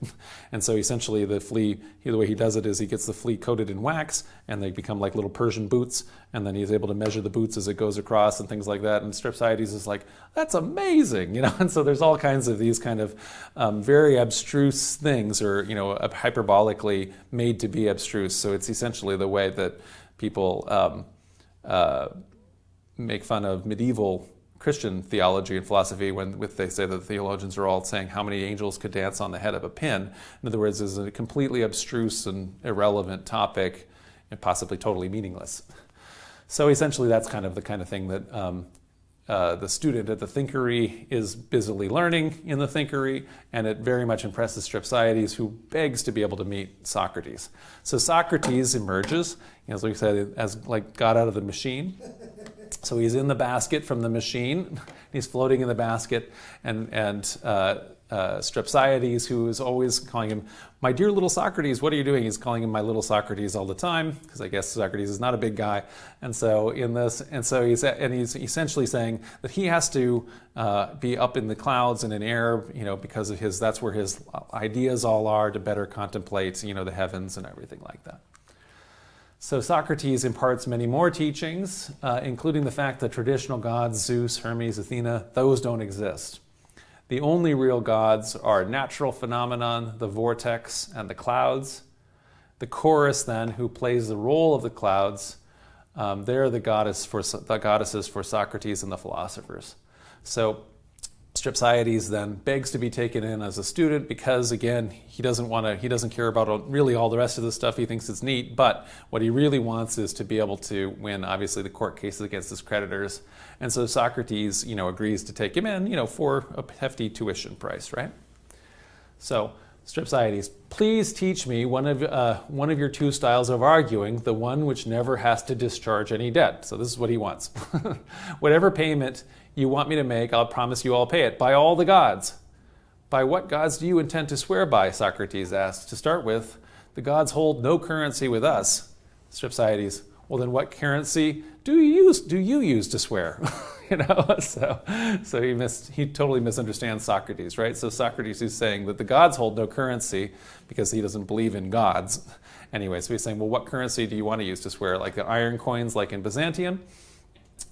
And so essentially the way he does it is he gets the flea coated in wax and they become like little Persian boots, and then he's able to measure the boots as it goes across and things like that. And Strepsiades is like, that's amazing, and so there's all kinds of these kind of very abstruse things, or hyperbolically made to be abstruse. So it's essentially the way that people make fun of medieval Christian theology and philosophy when they say that the theologians are all saying how many angels could dance on the head of a pin. In other words, is a completely abstruse and irrelevant topic and possibly totally meaningless. So essentially that's kind of the kind of thing that the student at the thinkery is busily learning in the thinkery, and it very much impresses Strepsiades, who begs to be able to meet Socrates. So Socrates emerges, as we said, as like God out of the machine. So he's in the basket from the machine. He's floating in the basket, and Strepsiades, who is always calling him, "My dear little Socrates, what are you doing?" He's calling him my little Socrates all the time, because I guess Socrates is not a big guy. And so he's essentially saying that he has to be up in the clouds and in air, because of that's where his ideas all are, to better contemplate, the heavens and everything like that. So Socrates imparts many more teachings, including the fact that traditional gods, Zeus, Hermes, Athena, those don't exist. The only real gods are natural phenomenon, the vortex, and the clouds. The chorus, then, who plays the role of the clouds, they're the goddesses for Socrates and the philosophers. So Strepsiades then begs to be taken in as a student because, again, he doesn't care about really all the rest of the stuff. He thinks it's neat, but what he really wants is to be able to win, obviously, the court cases against his creditors. And so Socrates, agrees to take him in, for a hefty tuition price, right? So Strepsiades, please teach me one of your two styles of arguing, the one which never has to discharge any debt. So this is what he wants. Whatever payment you want me to make, I'll promise you I'll pay it. By all the gods. By what gods do you intend to swear by? Socrates asks. To start with, the gods hold no currency with us. Strepsiades, well then what currency do you use to swear? So he totally misunderstands Socrates, right? So Socrates is saying that the gods hold no currency because he doesn't believe in gods. Anyway, so he's saying, well, what currency do you want to use to swear? Like the iron coins like in Byzantium?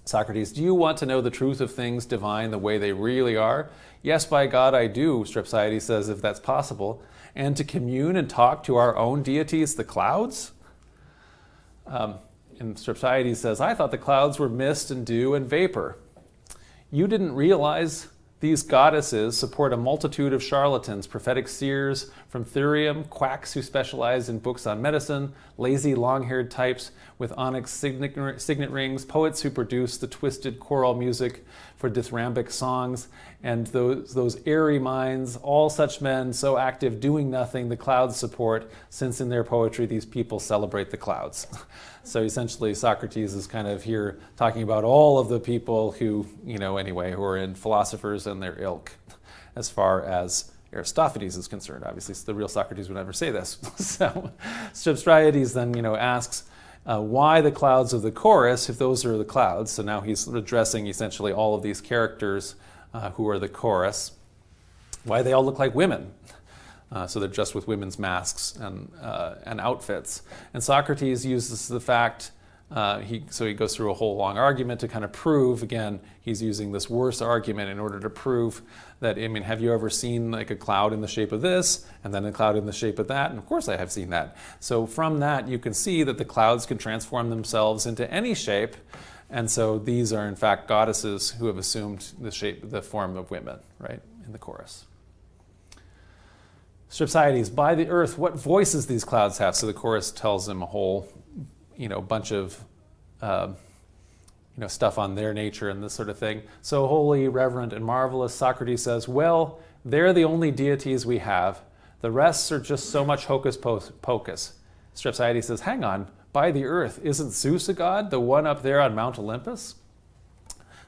Socrates, do you want to know the truth of things divine the way they really are? Yes, by God, I do, Strepsiades says, if that's possible. And to commune and talk to our own deities, the clouds? And Strepsiades says, I thought the clouds were mist and dew and vapor. You didn't realize these goddesses support a multitude of charlatans, prophetic seers from Thurium, quacks who specialize in books on medicine, lazy long-haired types with onyx signet rings, poets who produce the twisted choral music for dithyrambic songs, and those airy minds, all such men so active doing nothing the clouds support, since in their poetry these people celebrate the clouds. So essentially Socrates is kind of here talking about all of the people who, who are in philosophers and their ilk, as far as Aristophanes is concerned. Obviously, the real Socrates would never say this. So Strepsiades then, asks, why the clouds of the chorus, if those are the clouds? So now he's addressing essentially all of these characters who are the chorus. Why they all look like women. So they're just with women's masks and outfits. And Socrates uses the fact, he goes through a whole long argument to kind of prove, again, he's using this worse argument in order to prove that, have you ever seen like a cloud in the shape of this, and then a cloud in the shape of that? And of course I have seen that. So from that, you can see that the clouds can transform themselves into any shape. And so these are in fact goddesses who have assumed the form of women, right, in the chorus. Strepsiades, by the earth, what voices these clouds have? So the chorus tells him a whole, bunch of, stuff on their nature and this sort of thing. So holy, reverent, and marvelous, Socrates says, well, they're the only deities we have. The rest are just so much hocus pocus. Strepsiades says, hang on, by the earth, isn't Zeus a god, the one up there on Mount Olympus?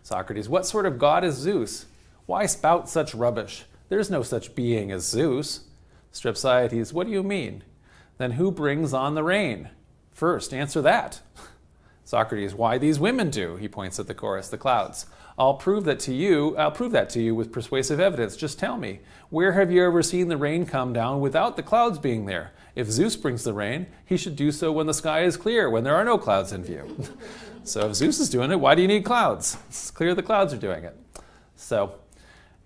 Socrates, what sort of god is Zeus? Why spout such rubbish? There's no such being as Zeus. Strepsiades, what do you mean? Then who brings on the rain? First, answer that. Socrates, why these women do, he points at the chorus, the clouds. I'll prove that to you with persuasive evidence. Just tell me, where have you ever seen the rain come down without the clouds being there? If Zeus brings the rain, he should do so when the sky is clear, when there are no clouds in view. So if Zeus is doing it, why do you need clouds? It's clear the clouds are doing it. So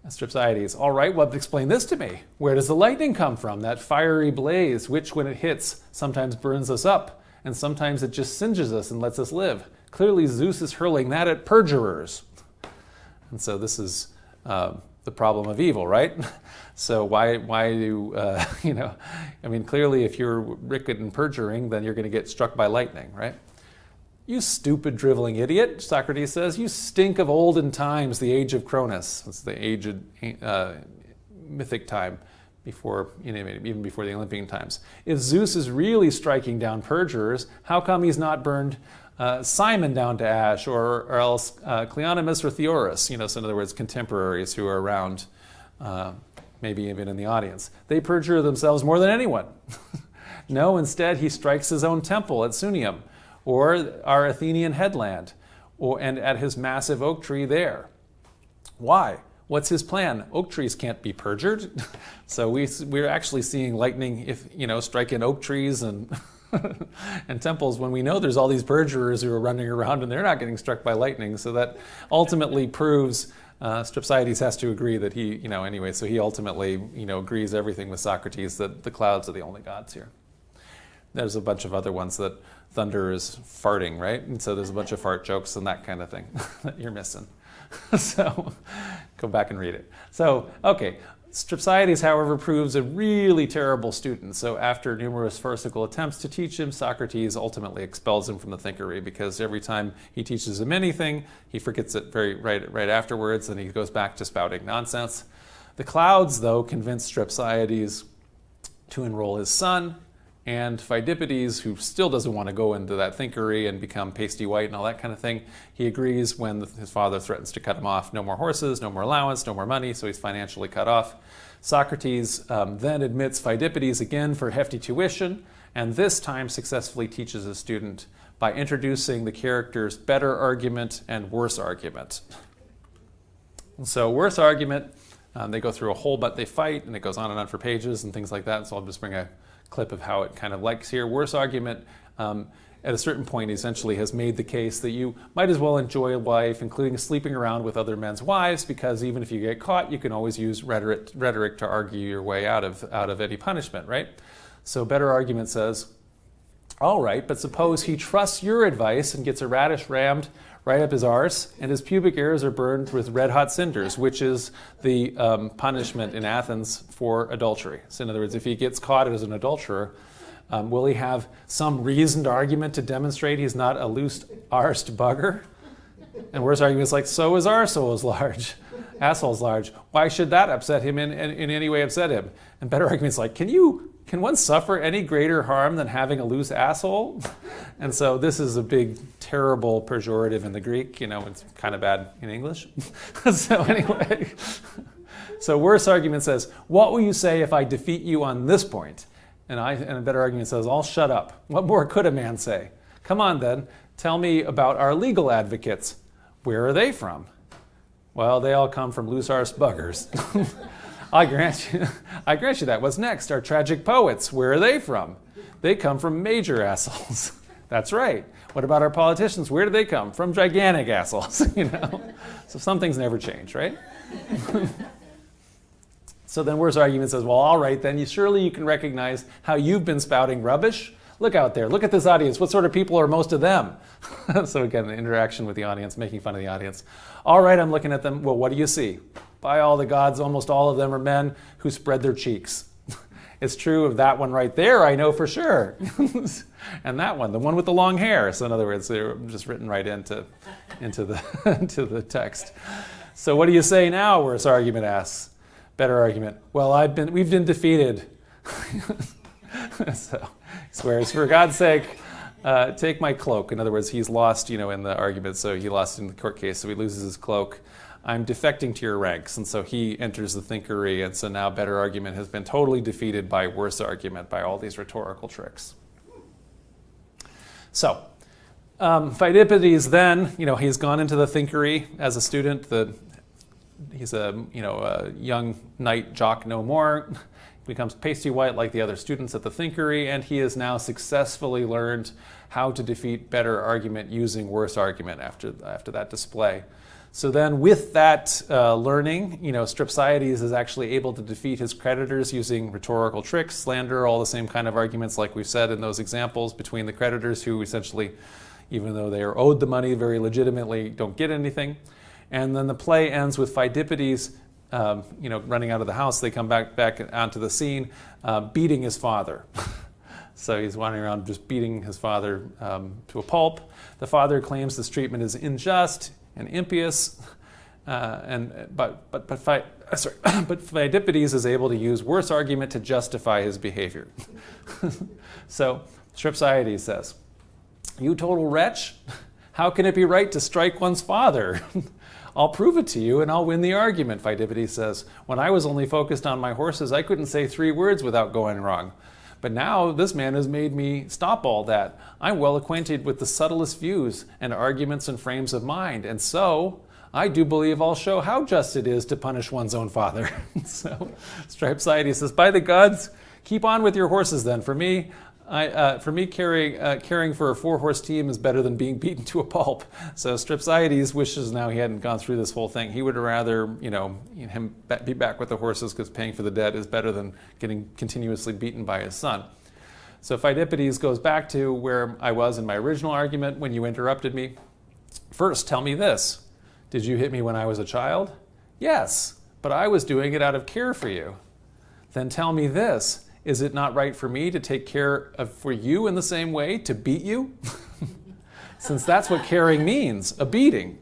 Strepsiades, all right, well, explain this to me. Where does the lightning come from, that fiery blaze, which when it hits sometimes burns us up, and sometimes it just singes us and lets us live? Clearly Zeus is hurling that at perjurers. And so this is the problem of evil, right? So why do, clearly if you're wicked and perjuring, then you're going to get struck by lightning, right? "You stupid, driveling idiot," Socrates says, "you stink of olden times, the age of Cronus." That's the aged mythic time, before, even before the Olympian times. "If Zeus is really striking down perjurers, how come he's not burned Simon down to ash, or else Cleonymus or Theorus?" So in other words, contemporaries who are around, maybe even in the audience. "They perjure themselves more than anyone." No, instead he strikes his own temple at Sunium, or our Athenian headland, and at his massive oak tree there. Why? What's his plan? Oak trees can't be perjured. So we're actually seeing lightning, strike in oak trees and and temples, when we know there's all these perjurers who are running around and they're not getting struck by lightning. So that ultimately proves Strepsiades has to agree that he, anyway, so he ultimately, agrees everything with Socrates that the clouds are the only gods here. There's a bunch of other ones that thunder is farting, right? And so there's a bunch of fart jokes and that kind of thing that you're missing. So go back and read it. So, okay. Strepsiades, however, proves a really terrible student. So after numerous farcical attempts to teach him, Socrates ultimately expels him from the thinkery, because every time he teaches him anything, he forgets it right afterwards, and he goes back to spouting nonsense. The clouds, though, convince Strepsiades to enroll his son, and Pheidippides, who still doesn't want to go into that thinkery and become pasty white and all that kind of thing, he agrees when his father threatens to cut him off. No more horses, no more allowance, no more money, so he's financially cut off. Socrates then admits Pheidippides again for hefty tuition, and this time successfully teaches his student by introducing the characters better argument and worse argument. So worse argument, they go through a whole, but they fight, and it goes on and on for pages and things like that, so I'll just bring a clip of how it kind of likes here. Worse argument, at a certain point, essentially has made the case that you might as well enjoy life, including sleeping around with other men's wives, because even if you get caught, you can always use rhetoric to argue your way out of any punishment, right? So better argument says, all right, but suppose he trusts your advice and gets a radish rammed right up his arse, and his pubic hairs are burned with red-hot cinders, which is the punishment in Athens for adultery. So in other words, if he gets caught as an adulterer, will he have some reasoned argument to demonstrate he's not a loose-arsed bugger? And worse arguments like, so his arsehole is large, asshole's large. Why should that upset him in any way upset him? And better arguments like, can one suffer any greater harm than having a loose asshole? And so this is a big, terrible pejorative in the Greek. It's kind of bad in English. So anyway, so worse argument says, what will you say if I defeat you on this point? And a better argument says, I'll shut up. What more could a man say? Come on then, tell me about our legal advocates. Where are they from? Well, they all come from loose-arsed buggers. I grant you that. What's next? Our tragic poets. Where are they from? They come from major assholes. That's right. What about our politicians? Where do they come? From gigantic assholes. So some things never change, right? So then worse argument says, well, all right, then surely you can recognize how you've been spouting rubbish. Look out there. Look at this audience. What sort of people are most of them? So again, the interaction with the audience, making fun of the audience. All right, I'm looking at them. Well, what do you see? By all the gods, almost all of them are men who spread their cheeks. It's true of that one right there, I know for sure. And that one, the one with the long hair. So in other words, they're just written right into the text. So what do you say now? Worse argument asks. Better argument. Well, we've been defeated. So he swears, for God's sake, take my cloak. In other words, he's lost, in the argument. So he lost in the court case. So he loses his cloak. I'm defecting to your ranks. And so he enters the thinkery. And so now better argument has been totally defeated by worse argument, by all these rhetorical tricks. So Pheidippides then, he's gone into the thinkery as a student. He's a young knight jock no more. Becomes pasty white like the other students at the thinkery, and he has now successfully learned how to defeat better argument using worse argument after that display. So then with that learning, Strepsiades is actually able to defeat his creditors using rhetorical tricks, slander, all the same kind of arguments like we've said in those examples between the creditors who essentially, even though they are owed the money very legitimately, don't get anything. And then the play ends with Pheidippides running out of the house. They come back onto the scene, beating his father. So he's wandering around just beating his father to a pulp. The father claims this treatment is unjust and impious, but Pheidippides is able to use worse argument to justify his behavior. So Strepsiades says, "You total wretch, how can it be right to strike one's father? I'll prove it to you and I'll win the argument," Pheidippides says. "When I was only focused on my horses, I couldn't say 3 words without going wrong. But now this man has made me stop all that. I'm well acquainted with the subtlest views and arguments and frames of mind, and so I do believe I'll show how just it is to punish one's own father." So Strepsiades says, "By the gods, keep on with your horses then. For me, caring for a 4-horse team is better than being beaten to a pulp." So Strepsiades wishes now he hadn't gone through this whole thing. He would rather, him be back with the horses because paying for the debt is better than getting continuously beaten by his son. So Pheidippides goes back to where I was in my original argument when you interrupted me. "First, tell me this. Did you hit me when I was a child?" "Yes, but I was doing it out of care for you." "Then tell me this. Is it not right for me to take care for you in the same way, to beat you?" Since that's what caring means, a beating.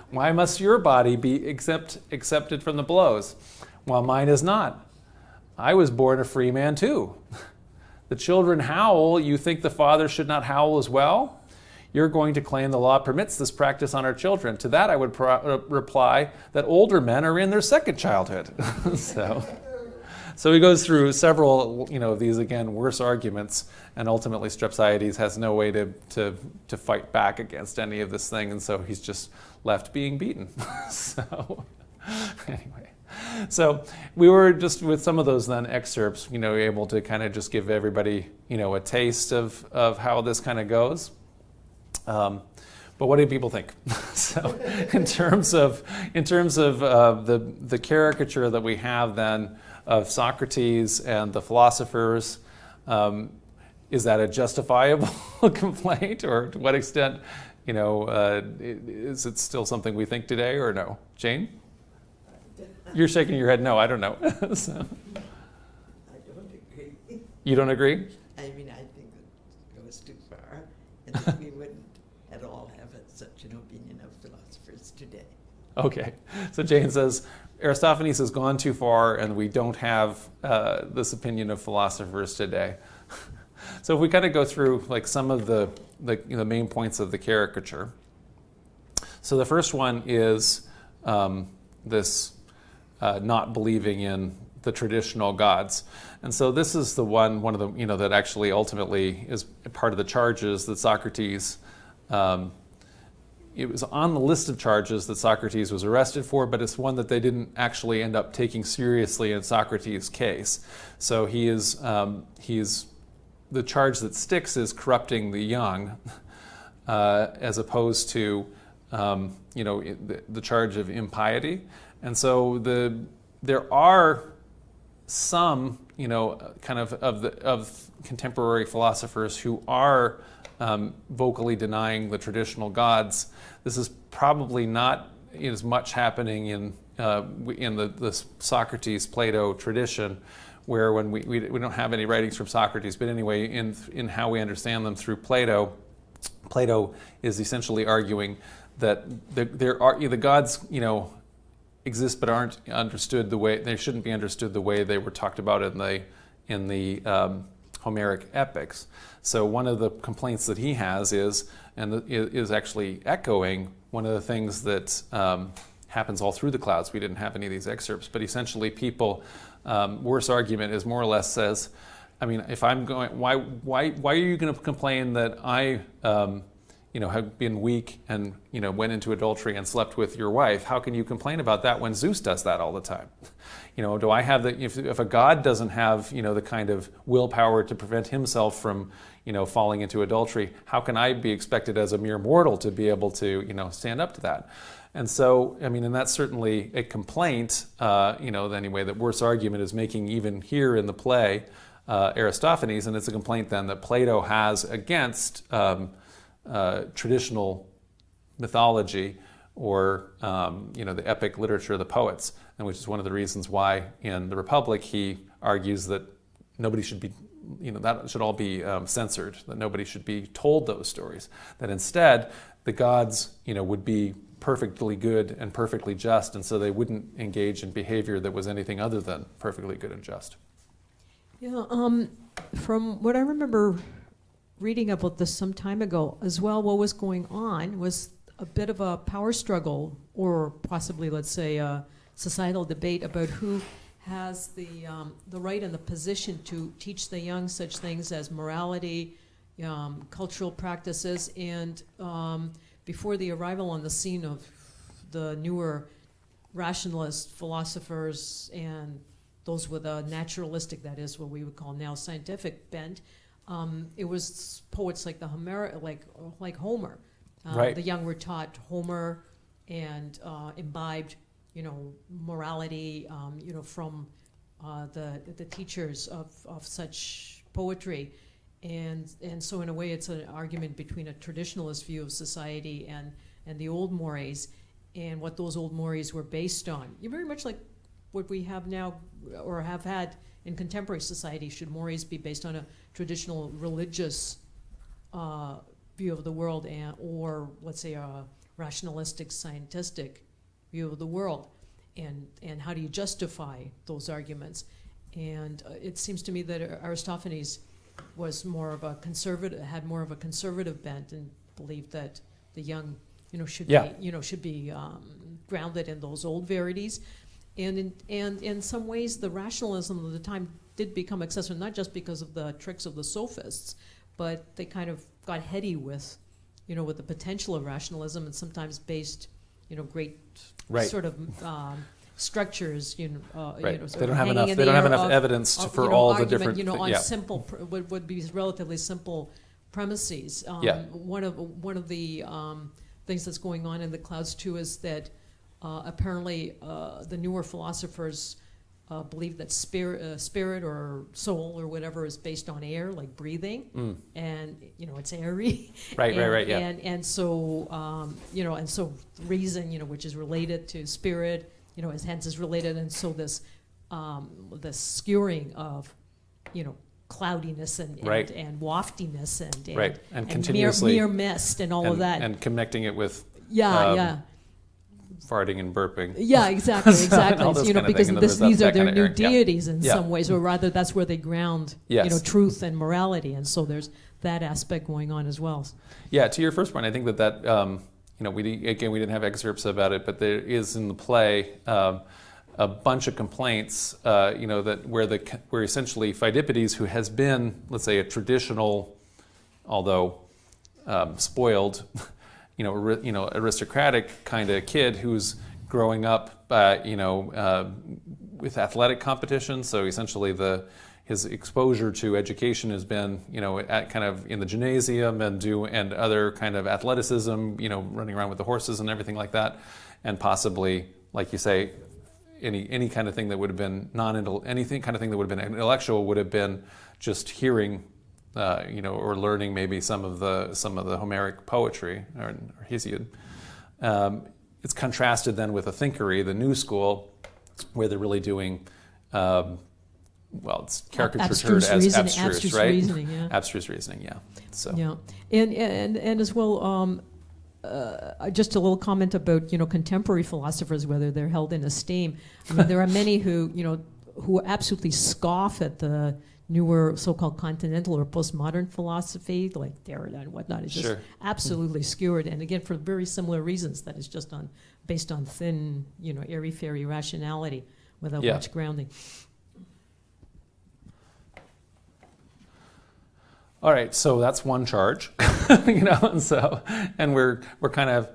"Why must your body be accepted from the blows, while mine is not? I was born a free man too. The children howl, you think the father should not howl as well? You're going to claim the law permits this practice on our children. To that I would reply that older men are in their second childhood." So he goes through several, of these, again, worse arguments, and ultimately Strepsiades has no way to fight back against any of this thing, and so he's just left being beaten. So anyway, so we were just with some of those then excerpts, able to kind of just give everybody, a taste of how this kind of goes. But what do people think? So in terms of the caricature that we have then of Socrates and the philosophers, is that a justifiable complaint, or to what extent, is it still something we think today, or no? Jane? You're shaking your head no, I don't know. So. I don't agree. You don't agree? I mean, I think it goes too far, and that we wouldn't at all have such an opinion of philosophers today. Okay, so Jane says, Aristophanes has gone too far, and we don't have this opinion of philosophers today. So if we kind of go through like some of the main points of the caricature. So the first one is this not believing in the traditional gods, and so this is the one of the that actually ultimately is part of the charges that Socrates. It was on the list of charges that Socrates was arrested for, but it's one that they didn't actually end up taking seriously in Socrates' case. So he's the charge that sticks is corrupting the young, as opposed to the charge of impiety. And so there are some kind of contemporary philosophers who are vocally denying the traditional gods. This is probably not as much happening in the Socrates Plato tradition, where when we don't have any writings from Socrates, but anyway, in how we understand them through Plato is essentially arguing that the gods exist but aren't understood the way they shouldn't be understood the way they were talked about in the Homeric epics. So one of the complaints that he has is actually echoing one of the things that happens all through the clouds. We didn't have any of these excerpts, but essentially people, worse argument is more or less says, I mean, if I'm going, why are you going to complain that I have been weak and went into adultery and slept with your wife? How can you complain about that when Zeus does that all the time? Do I have if a god doesn't have the kind of willpower to prevent himself from falling into adultery, how can I be expected as a mere mortal to be able to stand up to that? And so, I mean, and that's certainly a complaint, anyway, that worse argument is making even here in the play, Aristophanes, and it's a complaint then that Plato has against traditional mythology or the epic literature of the poets, and which is one of the reasons why in the Republic he argues that nobody should be that should all be censored, that nobody should be told those stories, that instead the gods, would be perfectly good and perfectly just, and so they wouldn't engage in behavior that was anything other than perfectly good and just. Yeah, from what I remember reading about this some time ago as well, what was going on was a bit of a power struggle, or possibly, let's say, a societal debate about who has the right and the position to teach the young such things as morality, cultural practices, and before the arrival on the scene of the newer rationalist philosophers and those with a naturalistic, that is what we would call now scientific bent, it was poets like like Homer. Right. The young were taught Homer and imbibed, morality, from the teachers of such poetry. And so in a way it's an argument between a traditionalist view of society and the old mores, and what those old mores were based on. You're very much like what we have now, or have had in contemporary society. Should mores be based on a traditional religious view of the world, or let's say a rationalistic scientistic view of the world? And how do you justify those arguments? And it seems to me that Aristophanes was more of a conservative, had more of a conservative bent, and believed that the young, should be grounded in those old verities. And in some ways, the rationalism of the time did become excessive, not just because of the tricks of the sophists, but they kind of got heady with, with the potential of rationalism, and sometimes based, great sort of structures, Right. sort They of don't have hanging enough. in They the don't have air enough of- evidence of, for all the argument, different. on yeah. simple would be relatively simple premises. Yeah. One of the things that's going on in the clouds too is that apparently the newer philosophers believe that spirit or soul or whatever is based on air, like breathing, and it's airy. Right. Yeah. And so and so reason, which is related to spirit, hence is related, and so this skewering of cloudiness and waftiness and continuously mere mist and all of that, and connecting it with farting and burping. Yeah, exactly. all those kind of Because things. these are That their kind of new area. Yeah. deities in Yeah. some ways, or rather, that's where they ground, Yes. truth and morality, and so there's that aspect going on as well. Yeah, to your first point, I think that we didn't have excerpts about it, but there is in the play a bunch of complaints, that where essentially Pheidippides, who has been, let's say, a traditional, although spoiled, aristocratic kind of kid who's growing up, with athletic competition. So essentially, his exposure to education has been, at kind of in the gymnasium and other kind of athleticism, running around with the horses and everything like that, and possibly, like you say, any kind of thing that would have been anything kind of thing that would have been intellectual would have been just hearing, or learning maybe some of the Homeric poetry or Hesiod. It's contrasted then with a thinkery, the new school, where they're really doing. It's caricatured as abstruse, right? Reasoning, yeah. Abstruse reasoning, yeah. So Yeah, and as well, just a little comment about contemporary philosophers, whether they're held in esteem. I mean, there are many who absolutely scoff at the newer so-called continental or postmodern philosophy, like Derrida and whatnot. It's just absolutely skewered, and again for very similar reasons. That is just based on thin, airy-fairy rationality without much grounding. All right, so that's one charge, and we're kind of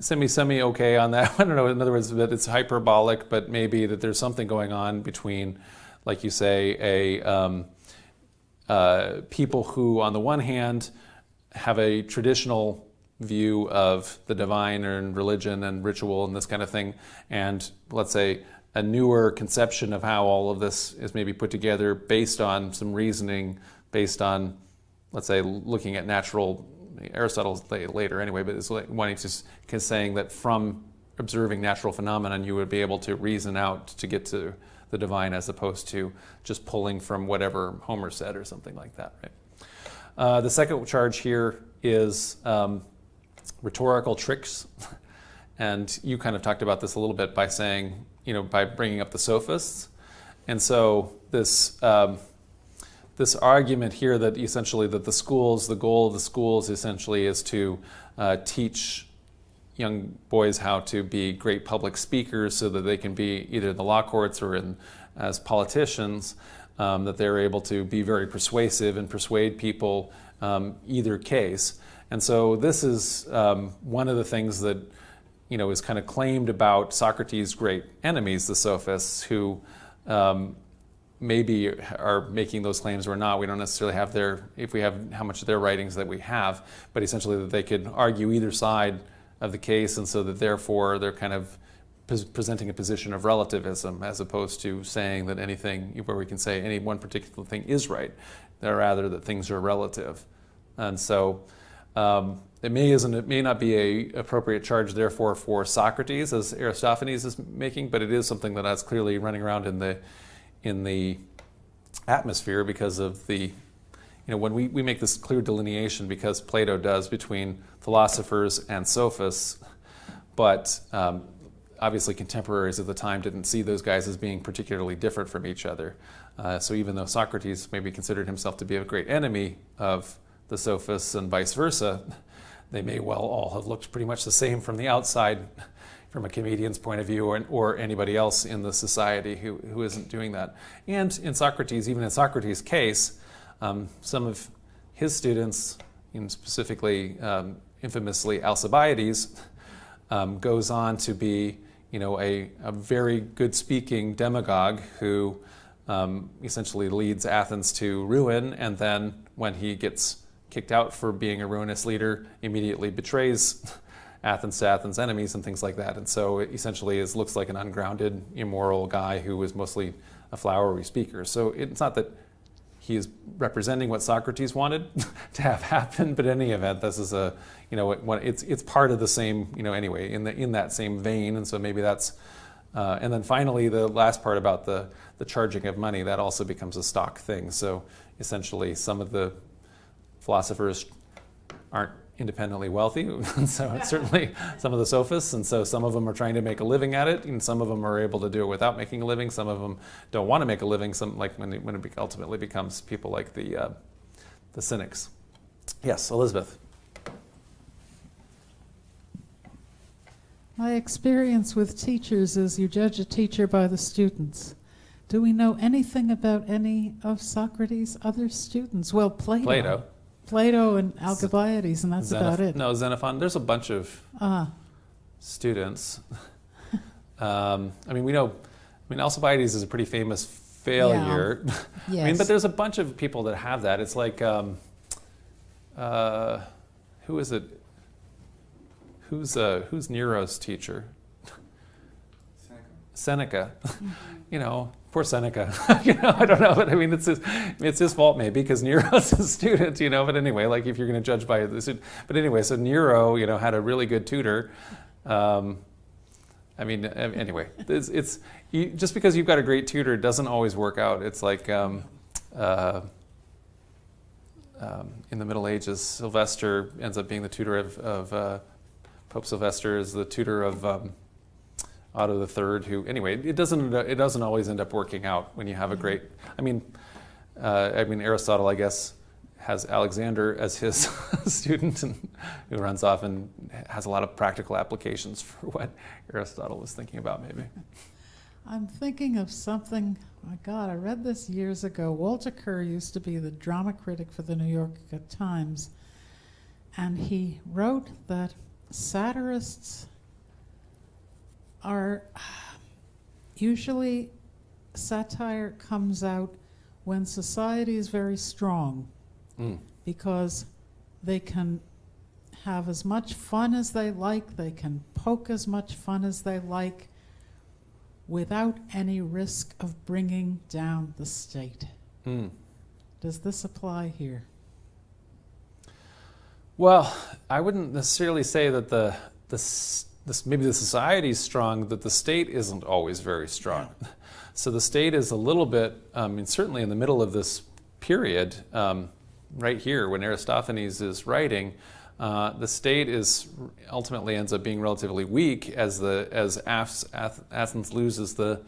semi okay on that. I don't know. In other words, that it's hyperbolic, but maybe that there's something going on between, like you say, people who, on the one hand, have a traditional view of the divine and religion and ritual and this kind of thing, and let's say a newer conception of how all of this is maybe put together based on some reasoning, based on, let's say, looking at natural, Aristotle's later anyway, but it's like one just saying that from observing natural phenomenon, you would be able to reason out to get to the divine as opposed to just pulling from whatever Homer said or something like that, right? The second charge here is rhetorical tricks. And you kind of talked about this a little bit by saying, by bringing up the sophists. And so this this argument here that essentially that the goal of the schools essentially is to teach young boys how to be great public speakers so that they can be either in the law courts or as politicians, that they're able to be very persuasive and persuade people either case. And so this is one of the things that is kind of claimed about Socrates' great enemies, the sophists, who maybe are making those claims or not. We don't necessarily have if we have how much of their writings that we have, but essentially that they could argue either side of the case, and so that therefore they're kind of presenting a position of relativism as opposed to saying that anything, where we can say any one particular thing is right, rather that things are relative. And so it may not be a appropriate charge therefore for Socrates as Aristophanes is making, but it is something that is clearly running around in the atmosphere because of the, when we make this clear delineation, because Plato does, between philosophers and sophists, but obviously contemporaries at the time didn't see those guys as being particularly different from each other. So even though Socrates maybe considered himself to be a great enemy of the sophists and vice versa, they may well all have looked pretty much the same from the outside, from a comedian's point of view, or anybody else in the society who isn't doing that. And in Socrates, even in Socrates' case, some of his students, specifically infamously Alcibiades, goes on to be a very good speaking demagogue who essentially leads Athens to ruin, and then when he gets kicked out for being a ruinous leader, immediately betrays Athens to Athens' enemies and things like that. And so it essentially looks like an ungrounded, immoral guy who is mostly a flowery speaker. So it's not that he is representing what Socrates wanted to have happen, but in any event, this is it's part of the same, anyway, in that same vein. And so maybe that's, and then finally the last part about the charging of money, that also becomes a stock thing. So essentially some of the philosophers aren't independently wealthy, and so it's certainly some of the sophists, and so some of them are trying to make a living at it, and some of them are able to do it without making a living. Some of them don't want to make a living. Some, like when it ultimately becomes people like the cynics. Yes, Elizabeth. My experience with teachers is you judge a teacher by the students. Do we know anything about any of Socrates' other students? Well, Plato and Alcibiades, and that's about it. No, Xenophon. There's a bunch of students. Alcibiades is a pretty famous failure. Yeah. Yes. But there's a bunch of people that have that. It's like, who is it? Who's Nero's teacher? Seneca. Mm-hmm. Poor Seneca. I don't know, but it's his fault maybe because Nero's a student, But anyway, like if you're going to judge by the student, but anyway, so Nero, had a really good tutor. Anyway, it's just because you've got a great tutor doesn't always work out. It's like in the Middle Ages, Sylvester ends up being the tutor of Pope Sylvester is the tutor of Otto III, who, anyway, it doesn't always end up working out when you have a great, Aristotle, I guess, has Alexander as his student, and who runs off and has a lot of practical applications for what Aristotle was thinking about, maybe. I'm thinking of something, my God, I read this years ago. Walter Kerr used to be the drama critic for the New York Times, and he wrote that satirists are usually, satire comes out when society is very strong, because they can have as much fun as they like, they can poke as much fun as they like, without any risk of bringing down the state. Does this apply here? Well, I wouldn't necessarily say that maybe the society is strong, that the state isn't always very strong. So the state is a little bit, I mean, certainly in the middle of this period, right here, when Aristophanes is writing, the state is ultimately ends up being relatively weak as Athens loses the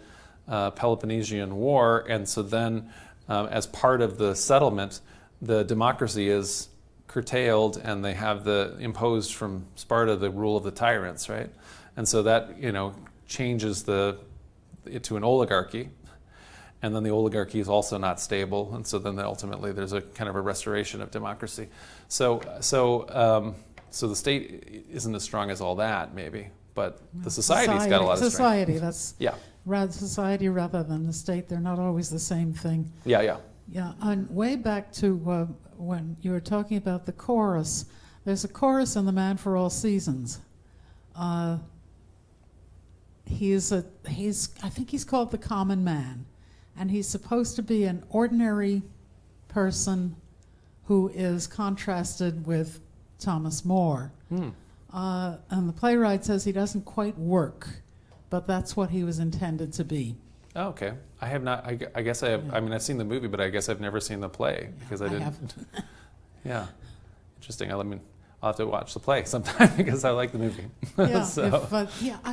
Peloponnesian War, and so then as part of the settlement, the democracy is curtailed, and they have the imposed from Sparta the rule of the tyrants, right? And so that changes it to an oligarchy, and then the oligarchy is also not stable, and so then ultimately there's a kind of a restoration of democracy. So the state isn't as strong as all that, maybe, but the society's got a lot of society. strength. That's society rather than the state. They're not always the same thing. Yeah. Yeah, and way back to when you were talking about the chorus, there's a chorus in The Man for All Seasons. I think he's called the common man, and he's supposed to be an ordinary person who is contrasted with Thomas More. And the playwright says he doesn't quite work, but that's what he was intended to be. Oh, okay. I have not. I guess I have. Yeah. I mean, I've seen the movie, but I guess I've never seen the play because I didn't. haven't. Yeah, interesting. I'll have to watch the play sometime because I like the movie. Yeah, So, I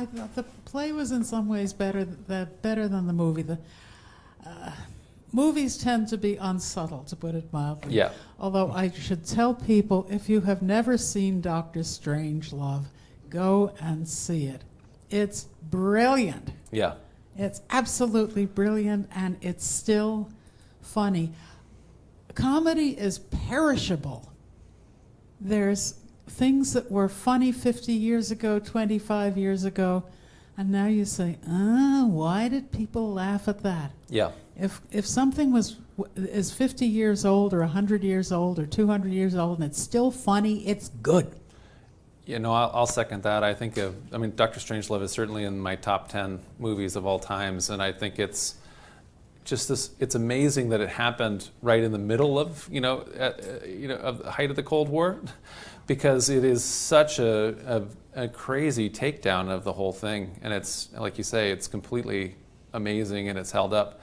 thought the play was in some ways better than the movie. The movies tend to be unsubtle, to put it mildly. yeah. Although I should tell people, if you have never seen Dr. Strangelove, go and see it. It's brilliant. Yeah. It's absolutely brilliant, and it's still funny. Comedy is perishable. There's things that were funny 50 years ago, 25 years ago, and now you say, why did people laugh at that? Yeah. If something is 50 years old or 100 years old or 200 years old and it's still funny, it's good. I'll second that. I mean, Dr. Strangelove is certainly in my top 10 movies of all times, and I think it's just it's amazing that it happened right in the middle of, of the height of the Cold War, because it is such a crazy takedown of the whole thing, and it's, like you say, it's completely amazing and it's held up.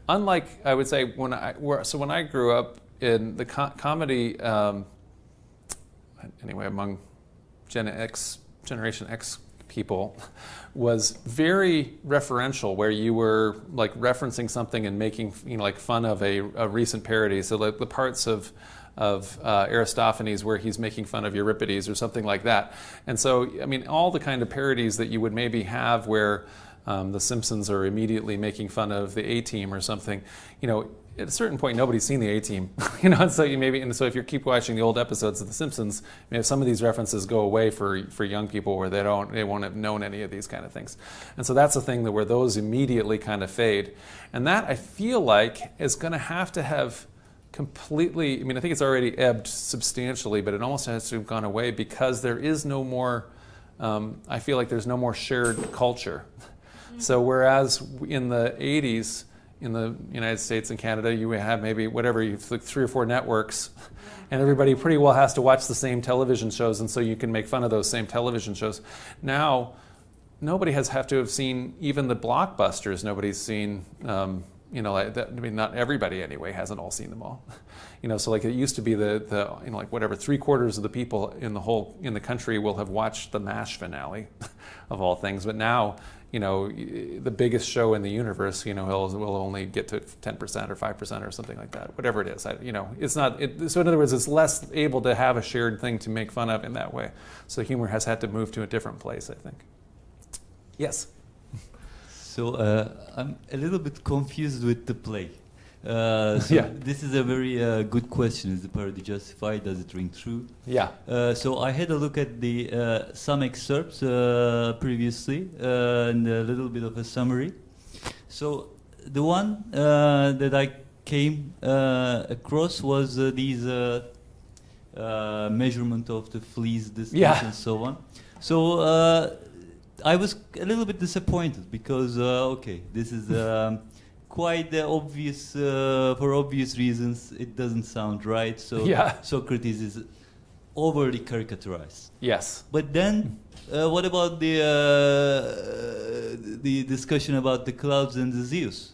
Unlike, I would say, when I grew up in the comedy, anyway, among Generation X people, was very referential, where you were like referencing something and making like fun of a recent parody. So like the parts of Aristophanes where he's making fun of Euripides or something like that. And so, I mean, all the kind of parodies that you would maybe have where the Simpsons are immediately making fun of the A-Team or something, at a certain point, nobody's seen the A-Team, and so so if you keep watching the old episodes of The Simpsons, some of these references go away for young people where they won't have known any of these kind of things, and so that's the thing where those immediately kind of fade, and that I feel like is going to have completely. I mean, I think it's already ebbed substantially, but it almost has to have gone away because there is no more. I feel like there's no more shared culture. So whereas in the 80s, in the United States and Canada, you have maybe like 3 or 4 networks, and everybody pretty well has to watch the same television shows, and so you can make fun of those same television shows. Now, nobody has to have seen even the blockbusters. Nobody's seen, like that, I mean, not everybody anyway hasn't all seen them all. So like it used to be like whatever 3/4 of the people in the country will have watched the MASH finale, of all things. But now, the biggest show in the universe, will only get to 10% or 5% or something like that, whatever it is. It's not. So in other words, it's less able to have a shared thing to make fun of in that way. So humor has had to move to a different place, I think. Yes. So I'm a little bit confused with the play. This is a very good question. Is the parody justified? Does it ring true? Yeah. So I had a look at some excerpts previously and a little bit of a summary. So the one that I came across was these measurement of the fleece distance and so on. So I was a little bit disappointed because this is quite obvious for obvious reasons. It doesn't sound right. So Socrates is overly caricaturized. Yes. But then, what about the discussion about the clouds and the Zeus?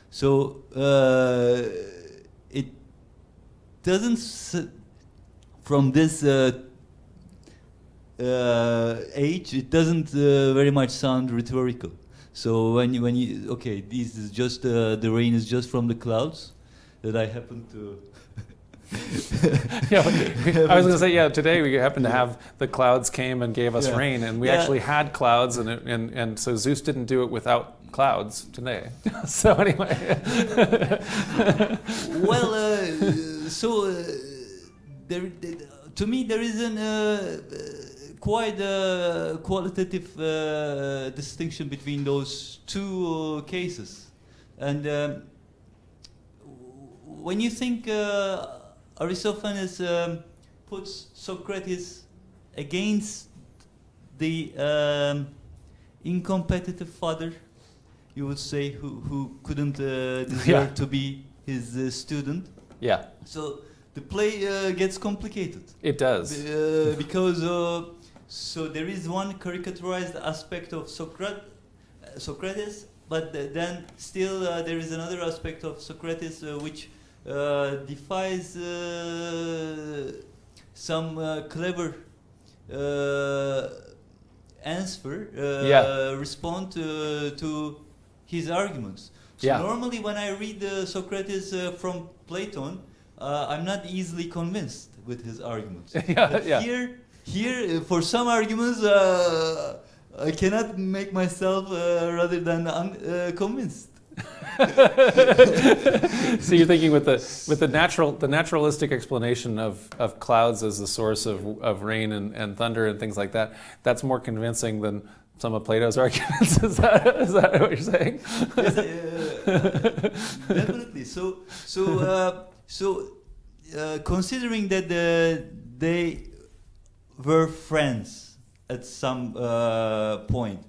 So it doesn't from this age, it doesn't very much sound rhetorical. So when you okay, this is just the rain is just from the clouds that I happen to. Yeah, I was going to say, yeah, today we happen to have the clouds came and gave us rain, and we actually had clouds, and so Zeus didn't do it without clouds today. So anyway. Well, to me there is an quite a qualitative distinction between those two cases, and when you think Aristophanes puts Socrates against the incompetitive father, you would say, who couldn't deserve to be his student. Yeah. So the play gets complicated. It does. Because so there is one caricaturized aspect of Socrates, but then still there is another aspect of Socrates which defies some clever answer, respond to his arguments. So normally when I read Socrates from Plato, I'm not easily convinced with his arguments. Here, for some arguments, I cannot make myself rather than convinced. So you're thinking with the naturalistic explanation of clouds as the source of rain and thunder and things like that, that's more convincing than some of Plato's arguments. Is that what you're saying? Yes, definitely. So considering that they were friends at some point,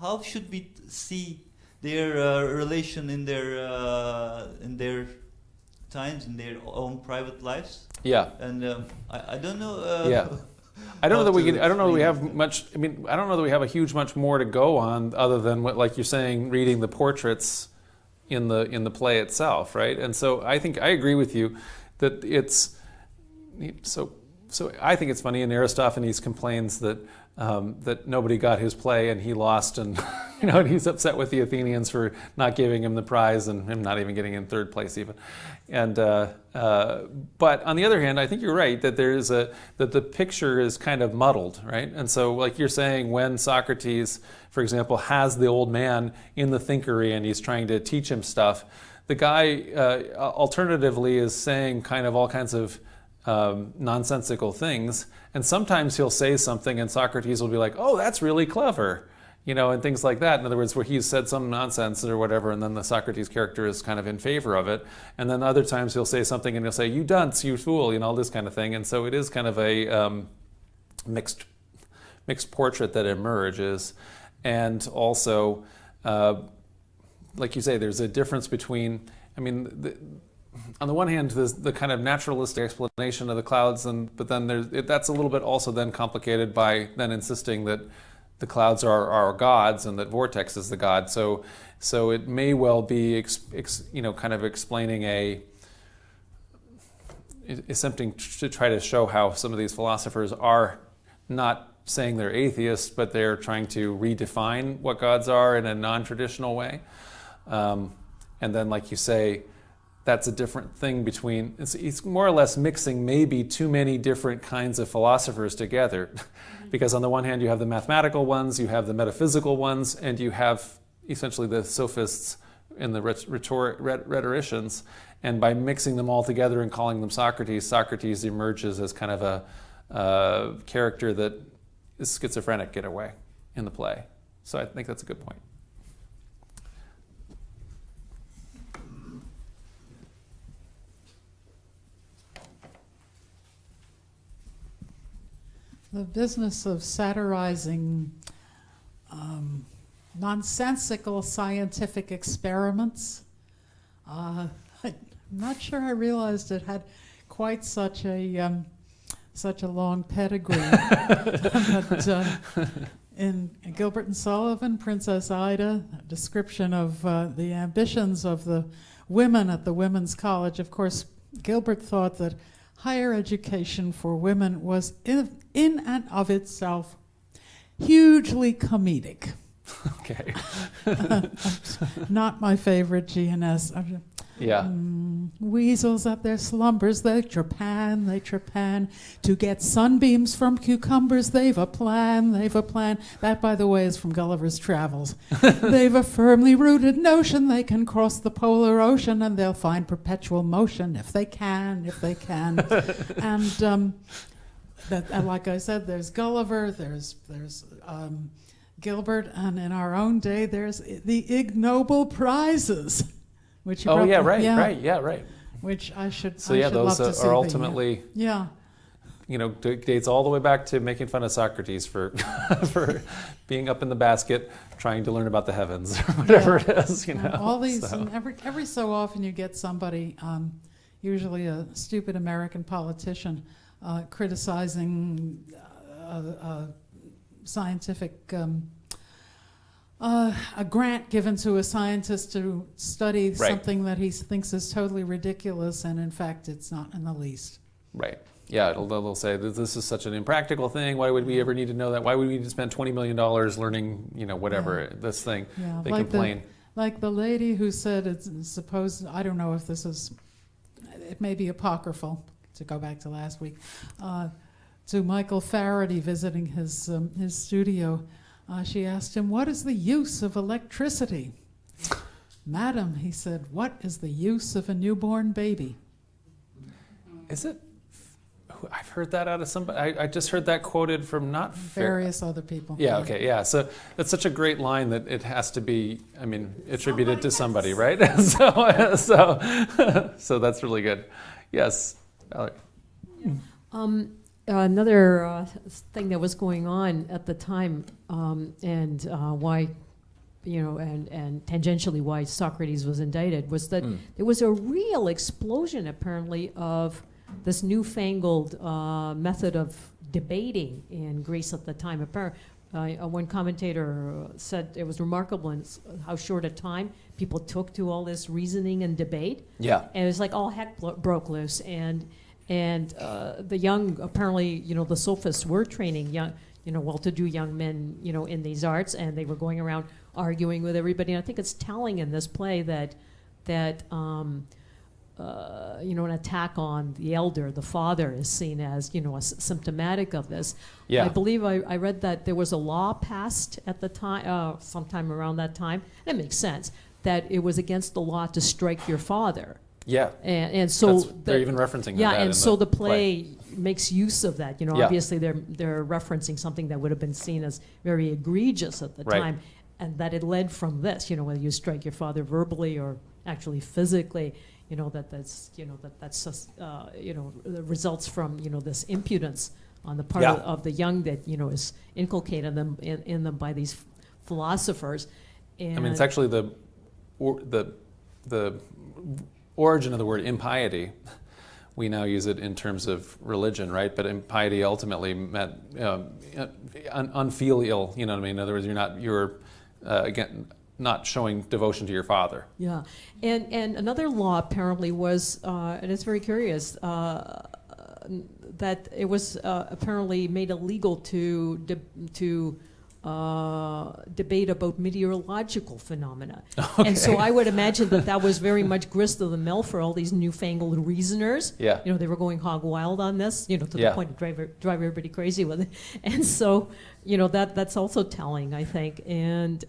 how should we see their relation in their times, in their own private lives? Yeah. And I don't know. I don't know that we could. I don't know that we have much. I mean, I don't know that we have a huge much more to go on other than what, like you're saying, reading the portraits in the play itself, right? And so I think I agree with you that it's so. I think it's funny, and Aristophanes complains that that nobody got his play and he lost, and and he's upset with the Athenians for not giving him the prize and him not even getting in third place even. And but on the other hand, I think you're right that that the picture is kind of muddled, right? And so, like you're saying, when Socrates, for example, has the old man in the thinkery and he's trying to teach him stuff, the guy alternatively is saying kind of all kinds of nonsensical things, and sometimes he'll say something and Socrates will be like, oh, that's really clever, and things like that. In other words, where he's said some nonsense or whatever, and then the Socrates character is kind of in favor of it, and then other times he'll say something and he'll say, you dunce, you fool, all this kind of thing. And so it is kind of a mixed portrait that emerges. And also, like you say, there's a difference between, on the one hand, there's the kind of naturalistic explanation of the clouds, but then that's a little bit also then complicated by then insisting that the clouds are gods and that vortex is the god. So it may well be kind of explaining attempting to try to show how some of these philosophers are not saying they're atheists, but they're trying to redefine what gods are in a non-traditional way. And then, like you say, that's a different thing between, it's more or less mixing maybe too many different kinds of philosophers together. Because on the one hand, you have the mathematical ones, you have the metaphysical ones, and you have essentially the sophists and the rhetoricians. And by mixing them all together and calling them Socrates emerges as kind of a character that is schizophrenic in a way in the play. So I think that's a good point. The business of satirizing nonsensical scientific experiments. I'm not sure I realized it had quite such a long pedigree. But in Gilbert and Sullivan, Princess Ida, a description of the ambitions of the women at the women's college. Of course, Gilbert thought that higher education for women was in and of itself hugely comedic. Okay. Not my favorite GNS. Yeah. Weasels at their slumbers, they trepan. To get sunbeams from cucumbers, they've a plan. That, by the way, is from Gulliver's Travels. They've a firmly rooted notion they can cross the polar ocean, and they'll find perpetual motion if they can. And like I said, there's Gulliver, there's Gilbert, and in our own day, there's the ignoble prizes. Which you right. Which I should. So I yeah, should those love to see are ultimately, dates all the way back to making fun of Socrates for for being up in the basket trying to learn about the heavens or whatever it is. All these, So. and every so often you get somebody, usually a stupid American politician, criticizing scientific. A grant given to a scientist to study something that he thinks is totally ridiculous, and in fact it's not in the least. Right. Yeah, they'll say that this is such an impractical thing. Why would we ever need to know that? Why would we need to spend $20 million learning, this thing? Yeah, They complain. Like the lady who said it's supposed, I don't know if this is, it may be apocryphal, to go back to last week, to Michael Faraday visiting his studio. She asked him, "What is the use of electricity?" "Madam," he said, "what is the use of a newborn baby?" Is it? I've heard that out of somebody. I just heard that quoted from not various other people. Yeah. Okay. Yeah. So that's such a great line that it has to be. I mean, attributed to somebody, right? So that's really good. Yes. Valerie. Another thing that was going on at the time, and why, and tangentially why Socrates was indicted, was that there was a real explosion, apparently, of this newfangled method of debating in Greece at the time. One commentator said it was remarkable in how short a time people took to all this reasoning and debate. Yeah. And it was like all heck broke loose, and the young, apparently, the sophists were training young, well-to-do young men, in these arts, and they were going around arguing with everybody. And I think it's telling in this play that an attack on the elder, the father, is seen as, symptomatic of this. Yeah. I believe I read that there was a law passed at the time, sometime around that time. That makes sense, that it was against the law to strike your father. Yeah. And so they're even referencing that. Yeah, and so the play makes use of that. Obviously they're referencing something that would have been seen as very egregious at the time, and that it led from this. Whether you strike your father verbally or actually physically, that's just results from this impudence on the part of the young that is inculcated in them by these philosophers. And it's actually the origin of the word impiety. We now use it in terms of religion, right? But impiety ultimately meant unfilial. You know what I mean? In other words, you're not showing devotion to your father. Yeah, and another law apparently was, and it's very curious, that it was apparently made illegal to debate about meteorological phenomena. Okay. And so I would imagine that was very much grist of the mill for all these newfangled reasoners. Yeah. They were going hog wild on this, to the point of drive everybody crazy with it. And so, that's also telling, I think. And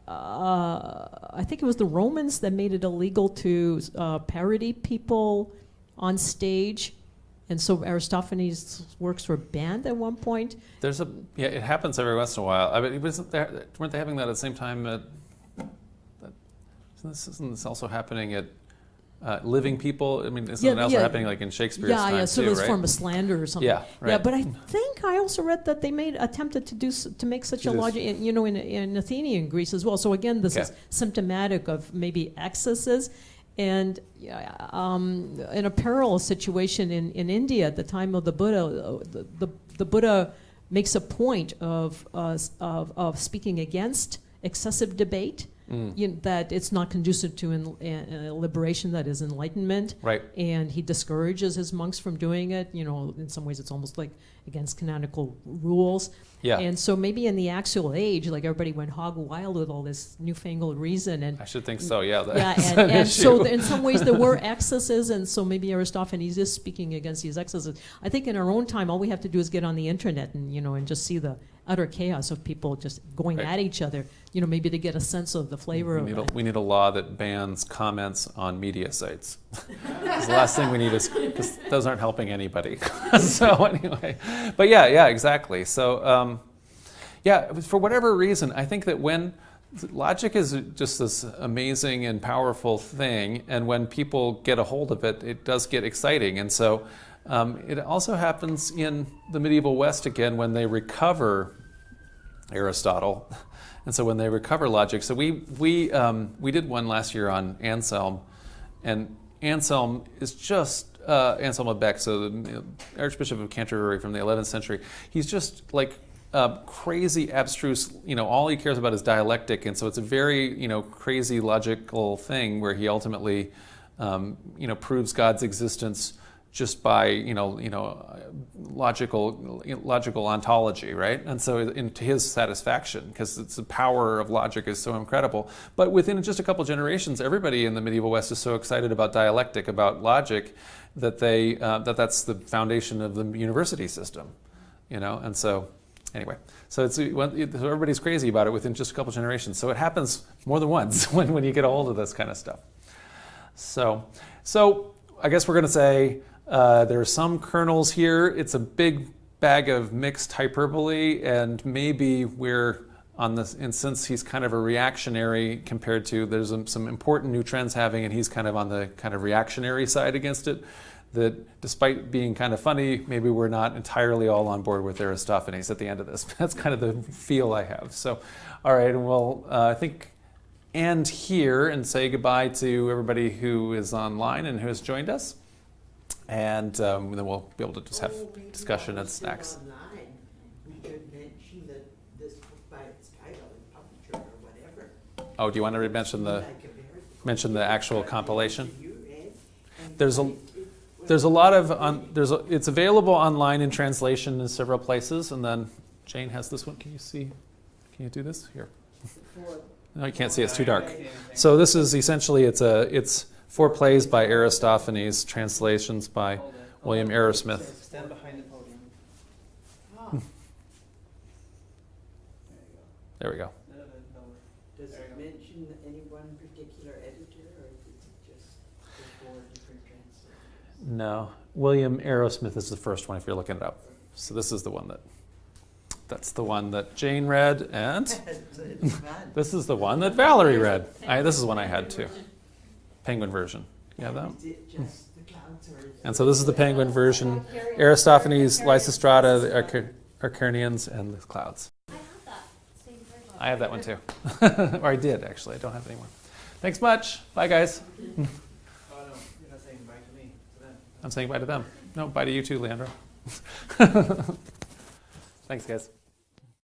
I think it was the Romans that made it illegal to parody people on stage. And so Aristophanes' works were banned at one point. It happens every once in a while. I mean, weren't they having that at the same time? Isn't this also happening at living people? I mean, isn't it also happening like in Shakespeare's time so too, it was a right? form of slander or something. Yeah, right. Yeah, but I think I also read that they attempted to make such a logic, in Athenian Greece as well. So again, this is symptomatic of maybe excesses. And in a parallel situation in India at the time of the Buddha, the Buddha makes a point of speaking against excessive debate. That it's not conducive to liberation, that is enlightenment. Right. And he discourages his monks from doing it. In some ways it's almost like against canonical rules. Yeah. And so maybe in the axial age, like everybody went hog wild with all this newfangled reason. And I should think so, yeah. yeah, That's an and so issue. in some ways there were excesses, and so maybe Aristophanes is speaking against these excesses. I think in our own time, all we have to do is get on the internet and just see the utter chaos of people just going Right. at each other. Maybe to get a sense of the flavor of it. We need a law that bans comments on media sites. 'Cause the last thing we need is, because those aren't helping anybody. So anyway, but yeah, exactly. So for whatever reason, I think that when logic is just this amazing and powerful thing, and when people get a hold of it, it does get exciting. And so it also happens in the medieval West again when they recover Aristotle. And so when they recover logic, so we did one last year on Anselm, and Anselm is just Anselm of Bec, so the Archbishop of Canterbury from the 11th century. He's just like crazy, abstruse. All he cares about is dialectic, and so it's a very crazy logical thing where he ultimately proves God's existence just by logical ontology, right? And so to his satisfaction, because it's the power of logic is so incredible. But within just a couple generations, everybody in the medieval West is so excited about dialectic, about logic, that that's the foundation of the university system, And so anyway, so everybody's crazy about it within just a couple generations. So it happens more than once when you get a hold of this kind of stuff. So I guess we're going to say. There are some kernels here. It's a big bag of mixed hyperbole, and maybe we're on this, and since he's kind of a reactionary compared to, there's some important new trends having, and he's kind of on the kind of reactionary side against it, that despite being kind of funny, maybe we're not entirely all on board with Aristophanes at the end of this. That's kind of the feel I have. So, all right, and we'll, I think, end here and say goodbye to everybody who is online and who has joined us. And then we'll be able to just have discussion and snacks. Online, we could mention that this book by its title and publisher or whatever. Oh, do you want to mention the actual compilation? You read, and There's a lot of it's available online in translation in several places, and then Jane has this one. Can you do this here? No, you can't see. It's too dark. So this is essentially it's 4 plays by Aristophanes, translations by William Arrowsmith. Stand behind the podium. There we go. does it mention any one particular editor, or is it just the 4 different translations? No, William Arrowsmith is the first one if you're looking it up. So this is the one that's the one that Jane read, and It's fun. this is the one that Valerie read. This is one I had too. Penguin version. You have that? Is it just the clouds, or is it And so this is the Penguin version. Aristophanes, Lysistrata, the Acarnanians, and the clouds. I have that same version. I have that one too. Or I did, actually. I don't have it anymore. Thanks much. Bye, guys. Oh no, you're not saying bye to me, to them. I'm saying bye to them. No, bye to you too, Leandro. Thanks, guys.